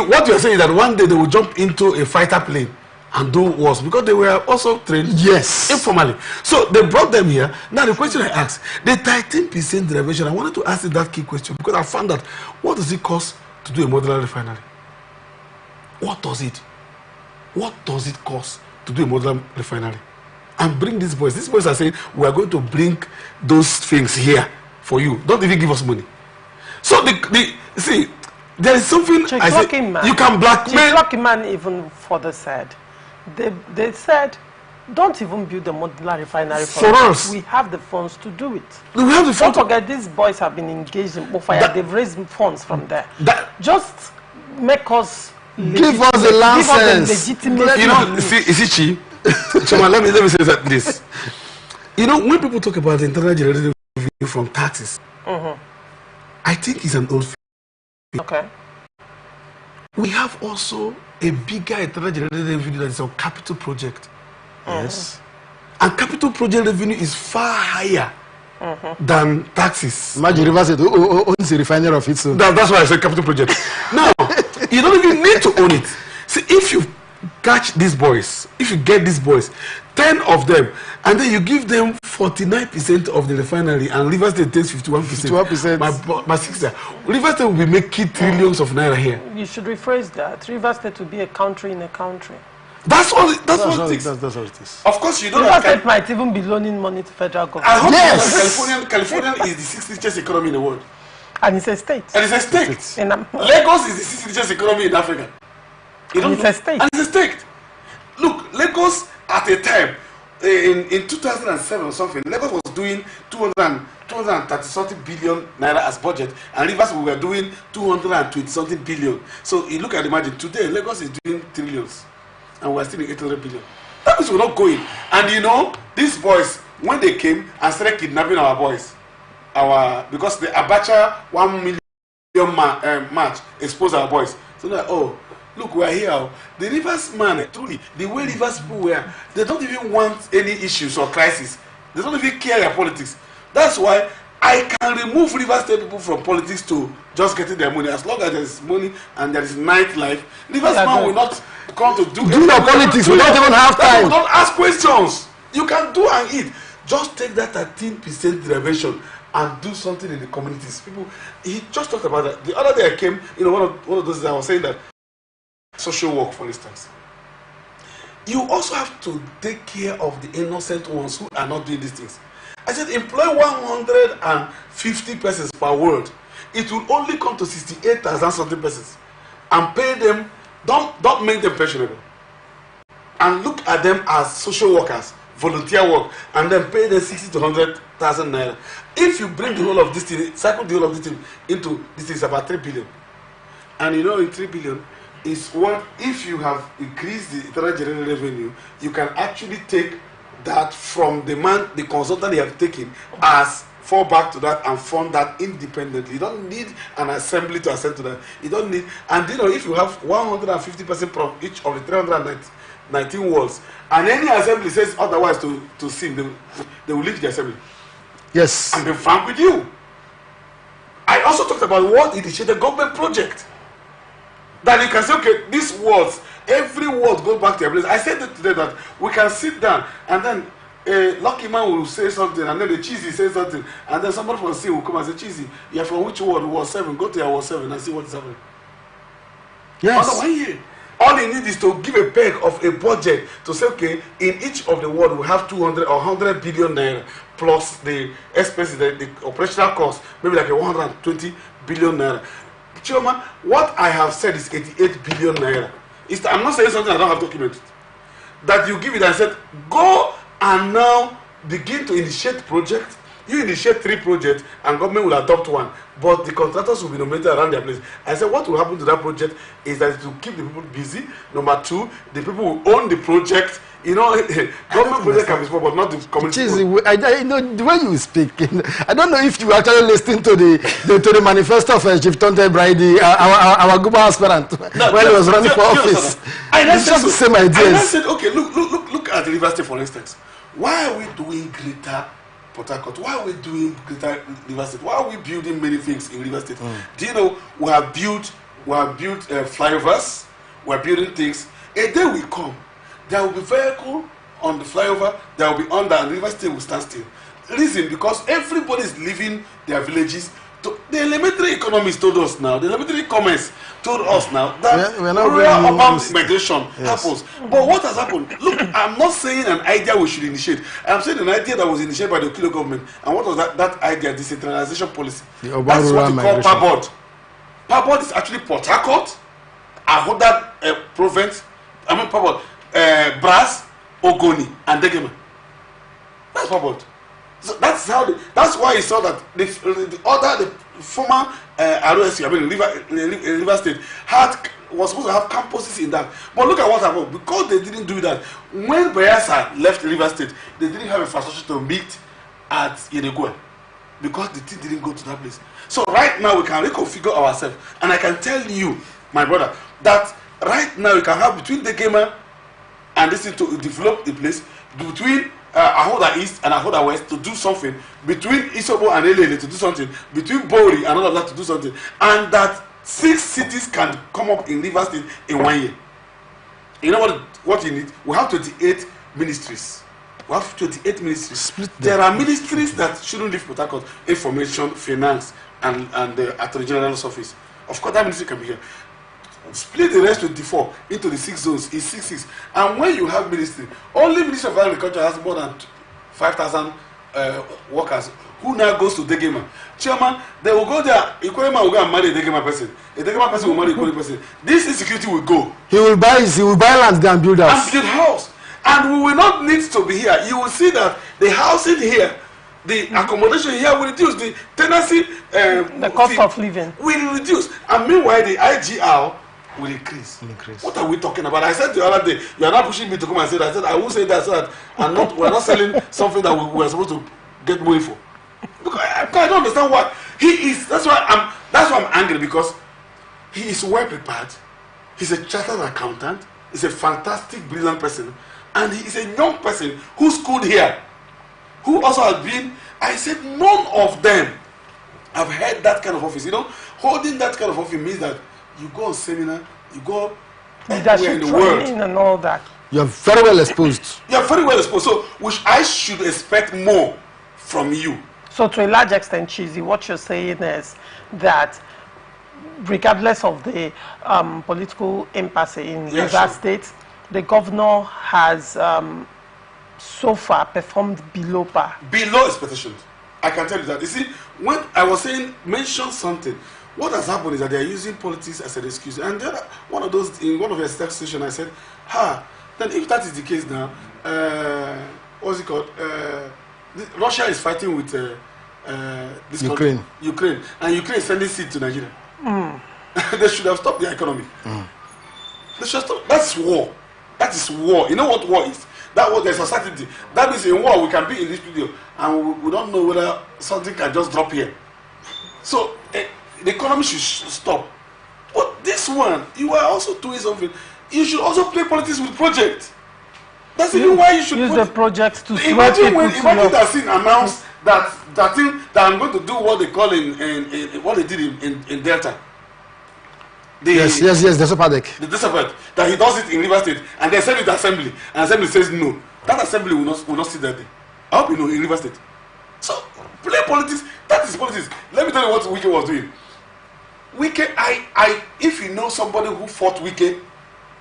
what you are saying is that one day they will jump into a fighter plane and do worse, because they were also trained informally. So they brought them here. Now the question I asked, the 13% derivation, I wanted to ask you that key question, because I found out, what does it cost to do a modular refinery? What does it cost to do a modular refinery? And bring these boys. These boys are saying, we are going to bring those things here for you. Don't even give us money. So see, there is something I say, you can blackmail. Chief Lucky Man even further said, they said, don't even build a modular refinery for us. We have the funds to do it. We have the funds. Don't forget, these boys have been engaged in fire. They've raised funds from there. Just make us give us a license. Is it cheap? Chama, let me say this. When people talk about the internal generated revenue from taxes, I think it's an old thing. Okay. We have also a bigger internal generated revenue that is on capital project. Yes. And capital project revenue is far higher than taxes. Imagine Rivers owns a refinery of its own. That's why I said capital project. Now, you don't even need to own it. See, if you catch these boys, if you get these boys, 10 of them, and then you give them 49% of the refinery, and Rivers State takes 51%. My sister, Rivers State will be making trillions of naira here. You should rephrase that. Rivers State will be a country in a country. That's all it is. That's all it is. Of course, you don't. Rivers State might even be loaning money to federal government. I hope California is the sixth richest economy in the world. And it's a state. And it's a state. Lagos is the sixth richest economy in Africa. And it's a state. And it's a state. Look, Lagos at a time, in 2007 or something, Lagos was doing 230 something billion naira as budget, and Rivers we were doing 220 something billion. So you look at the margin today, Lagos is doing trillions, and we're still in 800 billion. That means we're not going. And these boys, when they came and started kidnapping our boys, because the Abacha 1 million march exposed our boys. So they're like, oh, look, we are here. The Rivers man, truly, the way Rivers people were, they don't even want any issues or crisis. They don't even care their politics. That's why I can remove Rivers State people from politics to just getting their money. As long as there is money and there is nightlife, Rivers man will not come to do your politics. We don't even have time. Don't ask questions. You can do and eat. Just take that 13% derivation and do something in the communities. People, he just talked about that. The other day I came, one of those days I was saying that social work, for instance. You also have to take care of the innocent ones who are not doing these things. I said, employ 150 persons per world. It will only come to 68,000 something persons. And pay them, don't make them pensionable. And look at them as social workers, volunteer work, and then pay them 60 to 100,000 naira. If you bring the whole of this thing, cycle the whole of this thing into this is about 3 billion. And in 3 billion, is what if you have increased the internal general revenue, you can actually take that from the consultant you have taken as fall back to that and fund that independently. You don't need an assembly to assent to that. You don't need, and if you have 150% from each of the 319 wards, and any assembly says otherwise to sin, they will leave the assembly. Yes. And be frank with you. I also talked about what initiated government project. That you can say, okay, these wards, every ward goes back to their place. I said it today that we can sit down and then a lucky man will say something, and then the cheesy says something, and then somebody from C will come and say, cheesy, you're from which ward? Ward 7. Go to your ward 7 and see what is happening. Yes. Under 1 year. All you need is to give a peg of a budget to say, okay, in each of the ward we have 200 or 100 billion naira plus the expenses, the operational cost, maybe like a 120 billion naira. Chairman, what I have said is 88 billion naira. I'm not saying something I don't have documented. That you give it and said, go and now begin to initiate projects. You initiate 3 projects and government will adopt 1, but the contractors will be nominated around their place. I said what will happen to that project is that it will keep the people busy. Number 2, the people who own the project. Government project can be small, but not the community. The way you speak, I don't know if you actually listening to the manifesto of Chief Tonte Brady, our government aspirant, when he was running for office. It's just the same idea. I said, okay, look at the River State, for instance. Why are we doing greater Port Harcourt? Why are we doing greater River State? Why are we building many things in River State? Do you know we have built flyovers, we are building things. A day will come, there will be vehicle on the flyover, there will be under, and the River State will stand still. Reason, because everybody is leaving their villages. The elementary economists told us now, the elementary commerce told us now that rural urban migration happens. But what has happened? Look, I'm not saying an idea we should initiate. I'm saying an idea that was initiated by the Okilo government. And what was that idea? Decentralization policy. That's what we call PABOD. PABOD is actually Port Harcourt, Ahoda province, PABOD, Brass, Ogoni, and Degema. That's PABOD. So that's why he saw that the former ROSC, River State, was supposed to have campuses in that. But look at what happened. Because they didn't do that, when Bayelsa left River State, they didn't have infrastructure to meet at Yenegua. Because the thing didn't go to that place. So right now we can reconfigure ourselves. And I can tell you, my brother, that right now we can have between the gamer and this is to develop the place, between Ahoda East and Ahoda West to do something, between Isobo and Elele to do something, between Bori and all of that to do something, and that 6 cities can come up in River State in 1 year. You know what you need? We have 28 ministries. We have 28 ministries. There are ministries that shouldn't leave Port Harcourt: information, finance, and the Attorney General's office. Of course, that ministry can be here. Split the rest 24 into the 6 zones. It's 6. And when you have ministry, only Ministry of Agriculture has more than 5,000 workers. Who now goes to Degema? Chairman, they will go there. Ikwema will go and marry a Degema person. A Degema person will marry a Ikwema person. This insecurity will go. He will buy land and build house. And build house. And we will not need to be here. You will see that the housing here, the accommodation here will reduce. The tenancy, the cost of living will reduce. And meanwhile, the IGR will increase. What are we talking about? I said the other day, you are not pushing me to come and say that. I said I will say that so that we're not selling something that we are supposed to get money for. Because I don't understand what he is. That's why I'm angry, because he is well prepared. He's a chartered accountant. He's a fantastic, brilliant person, and he is a young person who schooled here, who also has been. I said none of them have had that kind of office. Holding that kind of office means that you go on seminar, you go anywhere in the world, and all that. You are very well exposed. You are very well exposed. So, which I should expect more from you. So, to a large extent, Chizzy, what you're saying is that regardless of the political impasse in River State, the governor has so far performed below par. Below expectations. I can tell you that. You see, when I was saying, mention something. What has happened is that they are using politics as an excuse. And then one of those, in one of your staff sessions, I said, then if that is the case now, what's it called? Russia is fighting with this Ukraine. Ukraine. And Ukraine is sending seed to Nigeria. They should have stopped the economy. They should stop. That's war. That is war. You know what war is? That war, there's uncertainty. That means in war we can be in this studio and we don't know whether something can just drop here. So the economy should stop. But this one, you are also doing something. You should also play politics with project. That's the reason why you should use the project to imagine that thing announced that thing that I'm going to do what they call in what they did in Delta. Yes, the Sopadek. The Sopadek, that he does it in River State and they send it to Assembly and Assembly says no. That Assembly will not sit that day. I hope you know in River State. So play politics. That is politics. Let me tell you what Wike was doing. Wike, if you know somebody who fought Wike,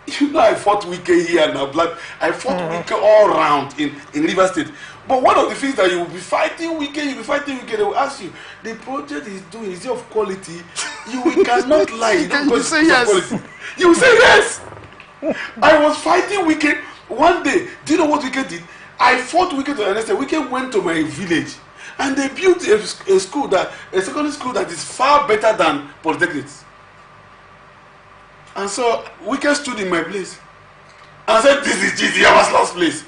you know I fought Wike here now, black. I fought Wike all round in River State. But one of the things that you will be fighting Wike, they will ask you, the project is doing, is it of quality? You cannot lie. You say yes. You will say yes. I was fighting Wike one day. Do you know what Wike did? I fought Wike to understand. Wike went to my village and they built a secondary school that is far better than polytechnics. And so Wike stood in my place and said, this is GT Yamaslav's place.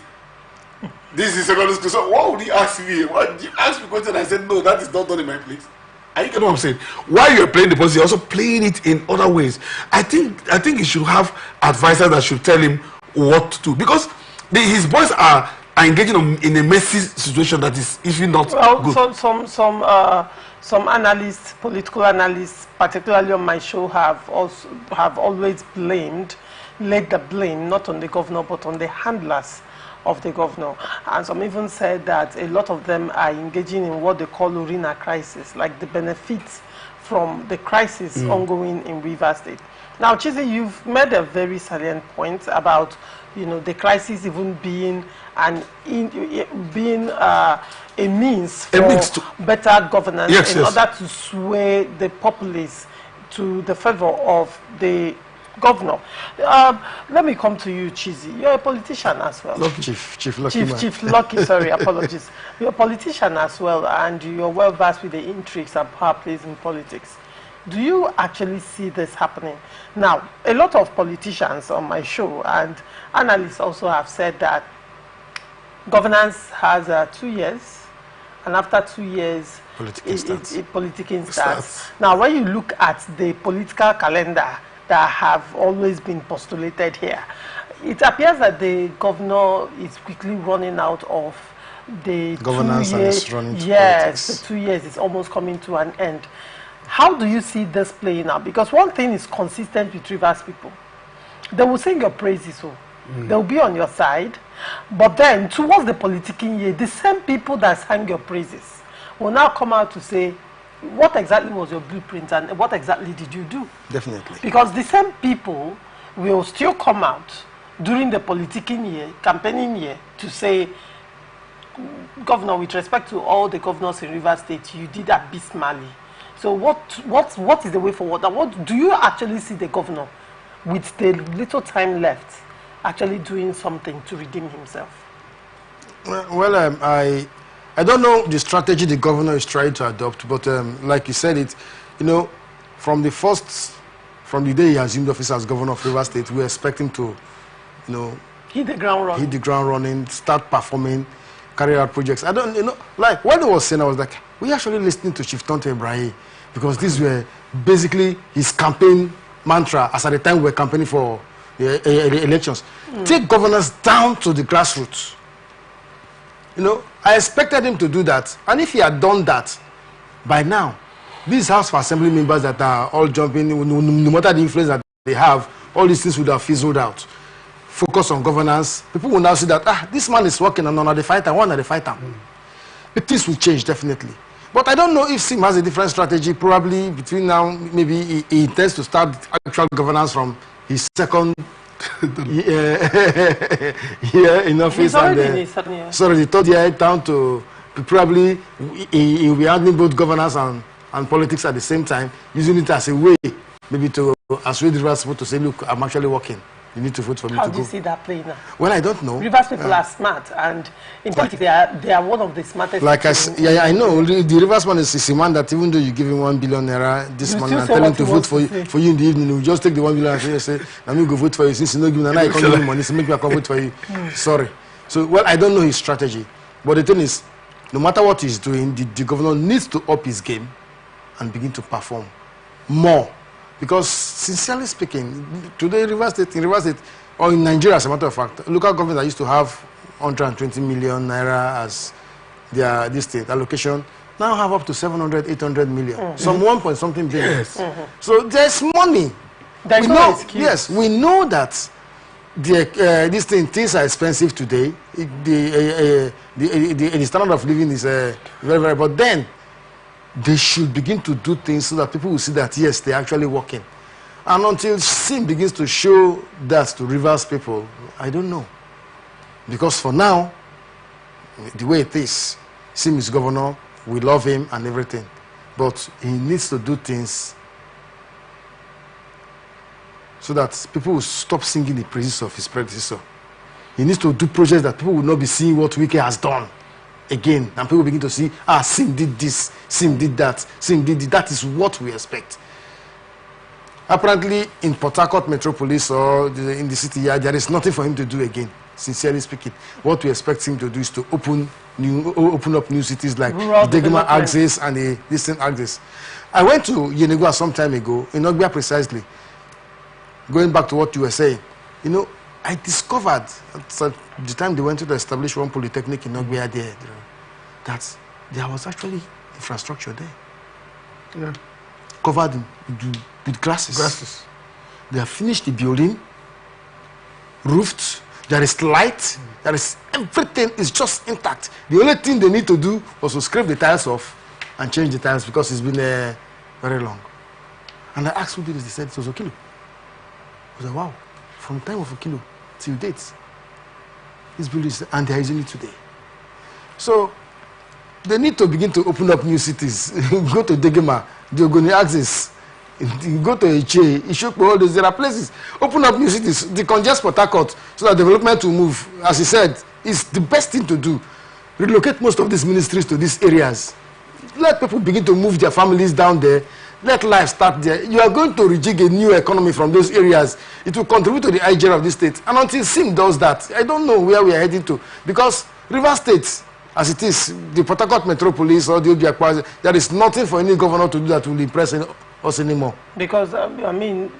This is secondary school. So what would he ask me? What you ask me question? I said, no, that is not done in my place. Are you getting what I'm saying? While you're playing the policy, you're also playing it in other ways. I think he should have advisors that should tell him what to do. Because his boys are engaging in a messy situation that is even not good. Some analysts, political analysts, particularly on my show, have always laid the blame not on the governor but on the handlers of the governor. And some even said that a lot of them are engaging in what they call arena crisis, like the benefits from the crisis ongoing in Rivers State. Now, Chizi, you've made a very salient point about, the crisis even being a means for better governance in order to sway the populace to the favor of the governor. Let me come to you, Chizi. You're a politician as well. Chief Lucky, sorry, apologies. You're a politician as well, and you're well versed with the intrigues and power plays in politics. Do you actually see this happening? Now, a lot of politicians on my show and analysts also have said that governance has 2 years, and after 2 years, politicking starts. Now, when you look at the political calendar that have always been postulated here, it appears that the governor is quickly running out of the governance 2 years. And running to yes, politics. the 2 years is almost coming to an end. How do you see this playing out? Because one thing is consistent with Rivers people. They will sing your praises, they will be on your side, but then towards the politicking year, the same people that sang your praises will now come out to say, what exactly was your blueprint and what exactly did you do? Definitely. Because the same people will still come out during the politicking year, campaigning year, to say, Governor, with respect to all the governors in Rivers State, you did abysmally. So what is the way forward? And what do you actually see the governor, with the little time left, actually doing something to redeem himself? Well, I don't know the strategy the governor is trying to adopt, but like you said it, from the day he assumed office as governor of Rivers State, we expect him to, hit the ground running, start performing, carry out projects. I don't, like when he was saying, I was like, we actually listening to Chief Tonto Ibrahim, because these were basically his campaign mantra as at the time we were campaigning for elections. Take governance down to the grassroots. I expected him to do that, and if he had done that, by now, these House of Assembly members that are all jumping, no matter the influence that they have, all these things would have fizzled out. Focus on governance. People will now see that, this man is working on another fighter, one of the fighter. Things will change, definitely. But I don't know if Sim has a different strategy. Probably between now, maybe he intends to start actual governance from his second year in office. Sorry, the third year down to probably he will be handling both governance and politics at the same time, using it as a way maybe to assuage the people to say, look, I'm actually working. You need to vote for me How to do go. you see that playing out? Well, I don't know. Rivers people are smart, and in fact, they are one of the smartest. Like I people said, I know. The Rivers man is a man that even though you give him 1 billion naira this You morning still and say tell him what to he vote wants to for you in the evening, he will just take the 1 billion and say, let me go vote for you. Since you know, give and I can't give him money, so make me come vote for you. Sorry. So, well, I don't know his strategy. But the thing is, no matter what he's doing, the governor needs to up his game and begin to perform more. Because, sincerely speaking, today, in Rivers State, or in Nigeria, as a matter of fact, local governments that used to have 120 million naira as their this state allocation now have up to 700, 800 million. Some 1 point something billion. Yes. So there's money. There's we no know, excuse. yes, we know that things are expensive today. The standard of living is very, very. But then they should begin to do things so that people will see that yes, they're actually working. And until SIM begins to show that to Rivers people, I don't know. Because for now, the way it is, SIM is governor, we love him and everything. But he needs to do things so that people will stop singing the praises of his predecessor. He needs to do projects that people will not be seeing what Wike has done again. And people begin to see, SIM did this, SIM did that, SIM did it. That is what we expect. Apparently, in Port Harcourt Metropolis or in the city, there is nothing for him to do again, sincerely speaking. What we expect him to do is to open up new cities like the Degema axis and the distant axis. I went to Yenegua some time ago, in Ogbia precisely, going back to what you were saying. You know, I discovered at the time they went to establish one polytechnic in Ogbia there, that there was actually infrastructure there. Yeah. Covered with grasses. They have finished the building, roofed, there is light, there is everything is just intact. The only thing they need to do was to scrape the tiles off and change the tiles because it's been very long. And I asked who did this, they said it was Okilo. I was like, wow, from the time of Okilo till date, this building is, and they are using it today. So they need to begin to open up new cities. Go to Degema, the Ogoni axis, go to Eche, Ishokpo, all those. There are places. Open up new cities, decongest Port Harcourt so that development will move. As he said, it's the best thing to do. Relocate most of these ministries to these areas. Let people begin to move their families down there. Let life start there. You are going to rejig a new economy from those areas. It will contribute to the IGR of this state. And until SIM does that, I don't know where we are heading to. Because Rivers State, as it is, the Port Harcourt Metropolis or the Obiakwa, there is nothing for any governor to do that will impress us anymore. Because, I mean,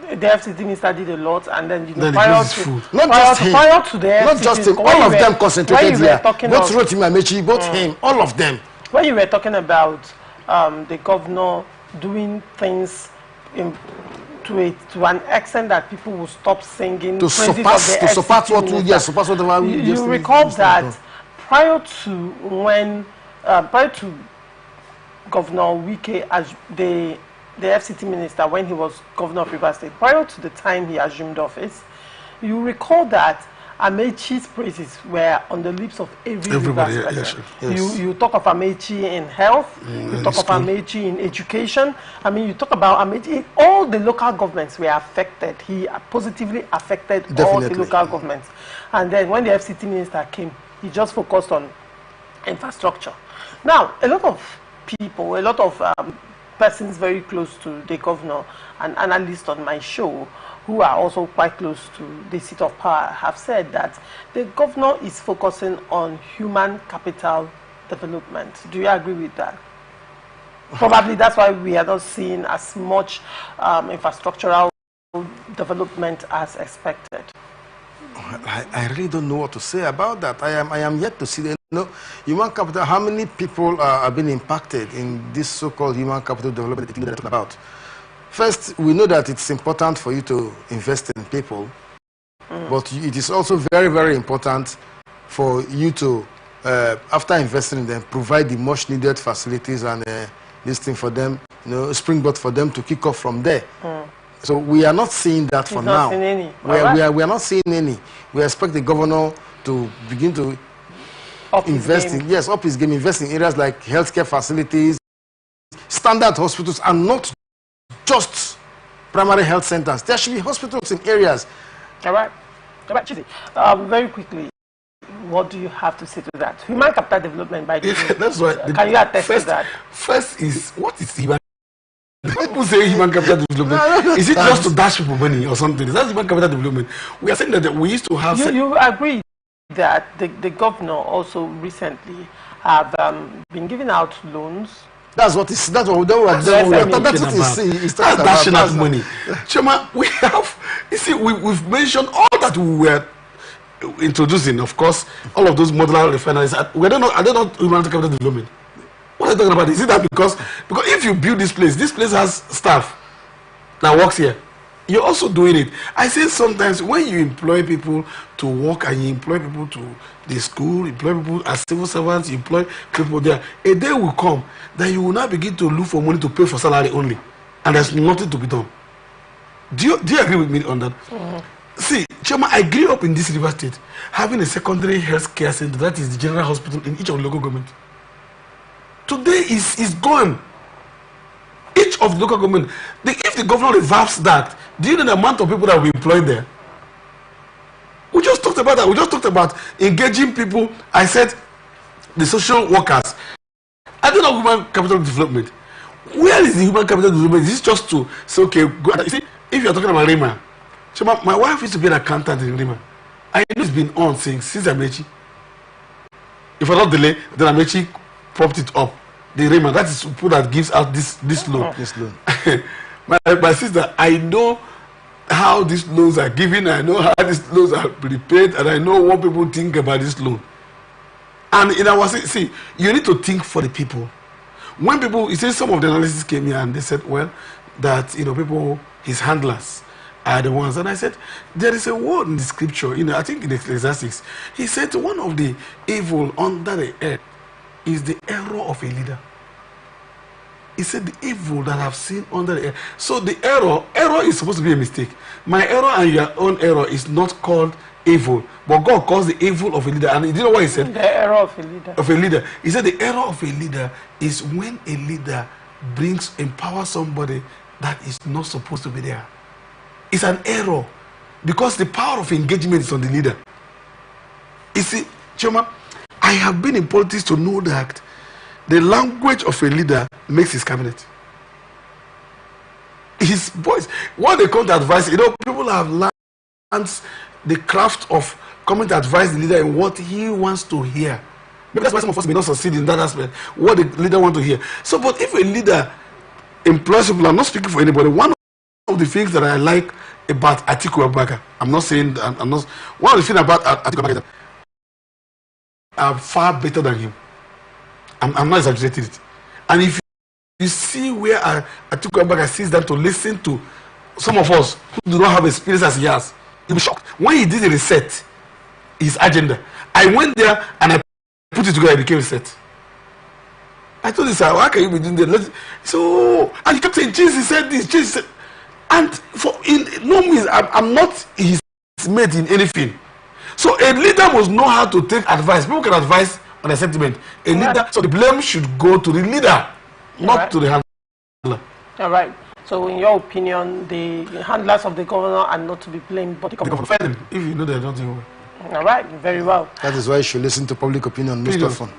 the FCT minister did a lot, and then, you know, Then prior it to, food. Not just him. prior to the FCT, Not just him. when All you of were- them concentrated when you were here. talking Both of- Rotimi Amechi, both him, all of them. When you were talking about the governor doing things to an extent that people will stop singing To praises surpass of the what FCT we, minister. yes, surpass whatever we You just recall just that done. prior to Governor Wike as the FCT minister, when he was governor of Rivers State, prior to the time he assumed office, you recall that Amechi's praises were on the lips of Everybody, Rivers yeah, person. sure. Yes. You talk of Amechi in health, you talk of school. Amechi in education. I mean, you talk about Amechi. All the local governments were affected. He positively affected all the Definitely. local governments. And then when the FCT minister came, he just focused on infrastructure. Now, a lot of people, a lot of persons very close to the governor and analysts on my show who are also quite close to the seat of power have said that the governor is focusing on human capital development. Do you agree with that? Probably that's why we are not seeing as much infrastructural development as expected. I really don't know what to say about that. I am yet to see the human capital. How many people are being impacted in this so-called human capital development that you're talking about? First, we know that it's important for you to invest in people, but it is also very, very important for you to, after investing in them, provide the much needed facilities and this thing for them, springboard for them to kick off from there. So we are not seeing that for now. Not seeing any. We are not seeing any. We expect the governor to begin to Up his invest game. in, yes, up his game, invest in areas like healthcare facilities, standard hospitals, and not just primary health centers. There should be hospitals in areas. All right, Chidi. Very quickly, what do you have to say to that? Human capital development, by the way. That's right. Can you attest to that? First is, what is human? People say human capital development. Is it just to dash people money or something? That's human capital development. We are saying that we used to have. You agree that the governor also recently have been giving out loans. That's what is. That's what is dashing out money. Chema, we have. You see, we've mentioned all that we were introducing. Of course, all of those modular refineries. Are they not human capital development? What are you talking about? Is it that because if you build this place has staff that works here, you're also doing it. I say sometimes when you employ people to work and you employ people to the school, employ people as civil servants, you employ people there, a day will come that you will not begin to look for money to pay for salary only, and there's nothing to be done. Do you agree with me on that? Mm-hmm. See, Chema, I grew up in this river state, having a secondary health care center that is the general hospital in each of the local government. Today is gone. Each of the local government, if the governor reverses that, do you know the amount of people that we employ there? We just talked about that. We just talked about engaging people. I said the social workers. I don't know human capital development. Where is the human capital development? Is this just to say, okay, go? You see, if you're talking about Rima, so my wife used to be an accountant in Rima. I know it's been on since Amechi. If I not delay, then Amechi propped it up. The Rima, that is people that gives out this loan. This loan. my sister, I know how these loans are given, I know how these loans are prepaid, and I know what people think about this loan. And in our see, you need to think for the people. When people, you see, some of the analysts came here and they said, well, that people, his handlers are the ones. And I said, there is a word in the scripture, I think in Ecclesiastes, he said one of the evil under the earth is the error of a leader. He said the evil that I've seen under the earth. So the error is supposed to be a mistake. My error and your own error is not called evil, but God calls the evil of a leader. And you know what he said? The error of a leader. Of a leader. He said the error of a leader is when a leader empowers somebody that is not supposed to be there. It's an error because the power of engagement is on the leader. You see, Choma, I have been in politics to know that the language of a leader makes his cabinet. His voice, what they come to advise, people have learned the craft of coming to advise the leader in what he wants to hear. Maybe that's why some of us may not succeed in that aspect, what the leader wants to hear. So, but if a leader employs people, I'm not speaking for anybody, one of the things that I like about Atiku Abubakar, I'm not saying, I'm not, one of the things about Atiku Abubakar, are far better than him. I'm not exaggerating it. And if you see where Atiku Abubakar sits down to listen to some of us who do not have experience as he has, you'll be shocked. When he did a reset, his agenda, I went there and I put it together, it became a reset. I told him, sir, why can you be doing that? So, and he kept saying, Jesus said this, Jesus said, and in no means, I'm not his mate in anything. So a leader must know how to take advice. People can advise on a sentiment. A leader, so the blame should go to the leader, not to the handler. All right. So in your opinion, the handlers of the governor are not to be blamed, but the governor. Fight them if you know they're not doing well. All right. Very well. That is why you should listen to public opinion most often.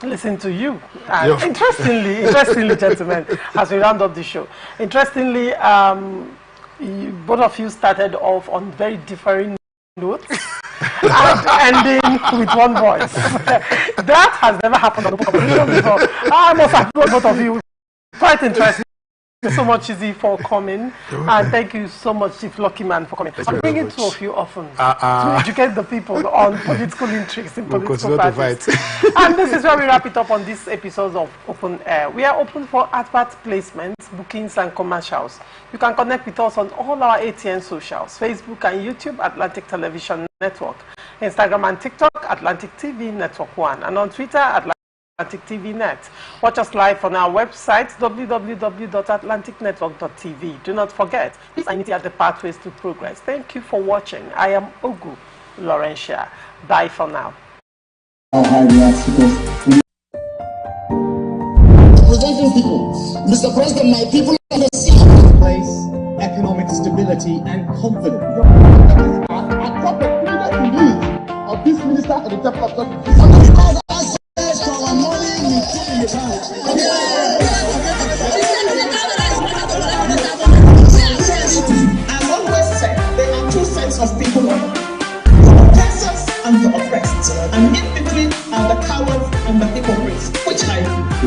Listen to you. Interestingly, gentlemen, as we round up the show, interestingly, both of you started off on very differing notes and ending with one voice. That has never happened on the competition before. I must applaud both of you. Quite interesting. Thank you so much, Izzy, for coming, and thank you so much, Chief Lucky Man, for coming. I'm bringing two of you often to educate the people on political intrigues in political parties. And this is where we wrap it up on this episode of Open Air. We are open for advert placements, bookings, and commercials. You can connect with us on all our ATN socials: Facebook and YouTube, Atlantic Television Network; Instagram and TikTok, Atlantic TV Network 1; and on Twitter, Atlantic TV Net. Watch us live on our website, www.atlanticnetwork.tv. Do not forget, please identify the pathways to progress. Thank you for watching. I am Ogu Laurentia. Bye for now. Presenting people, Mr. President, my people are the place economic stability and confidence. I drop the privilege to leave of this minister and the Department of Justice. Because access to our money we put in the bank.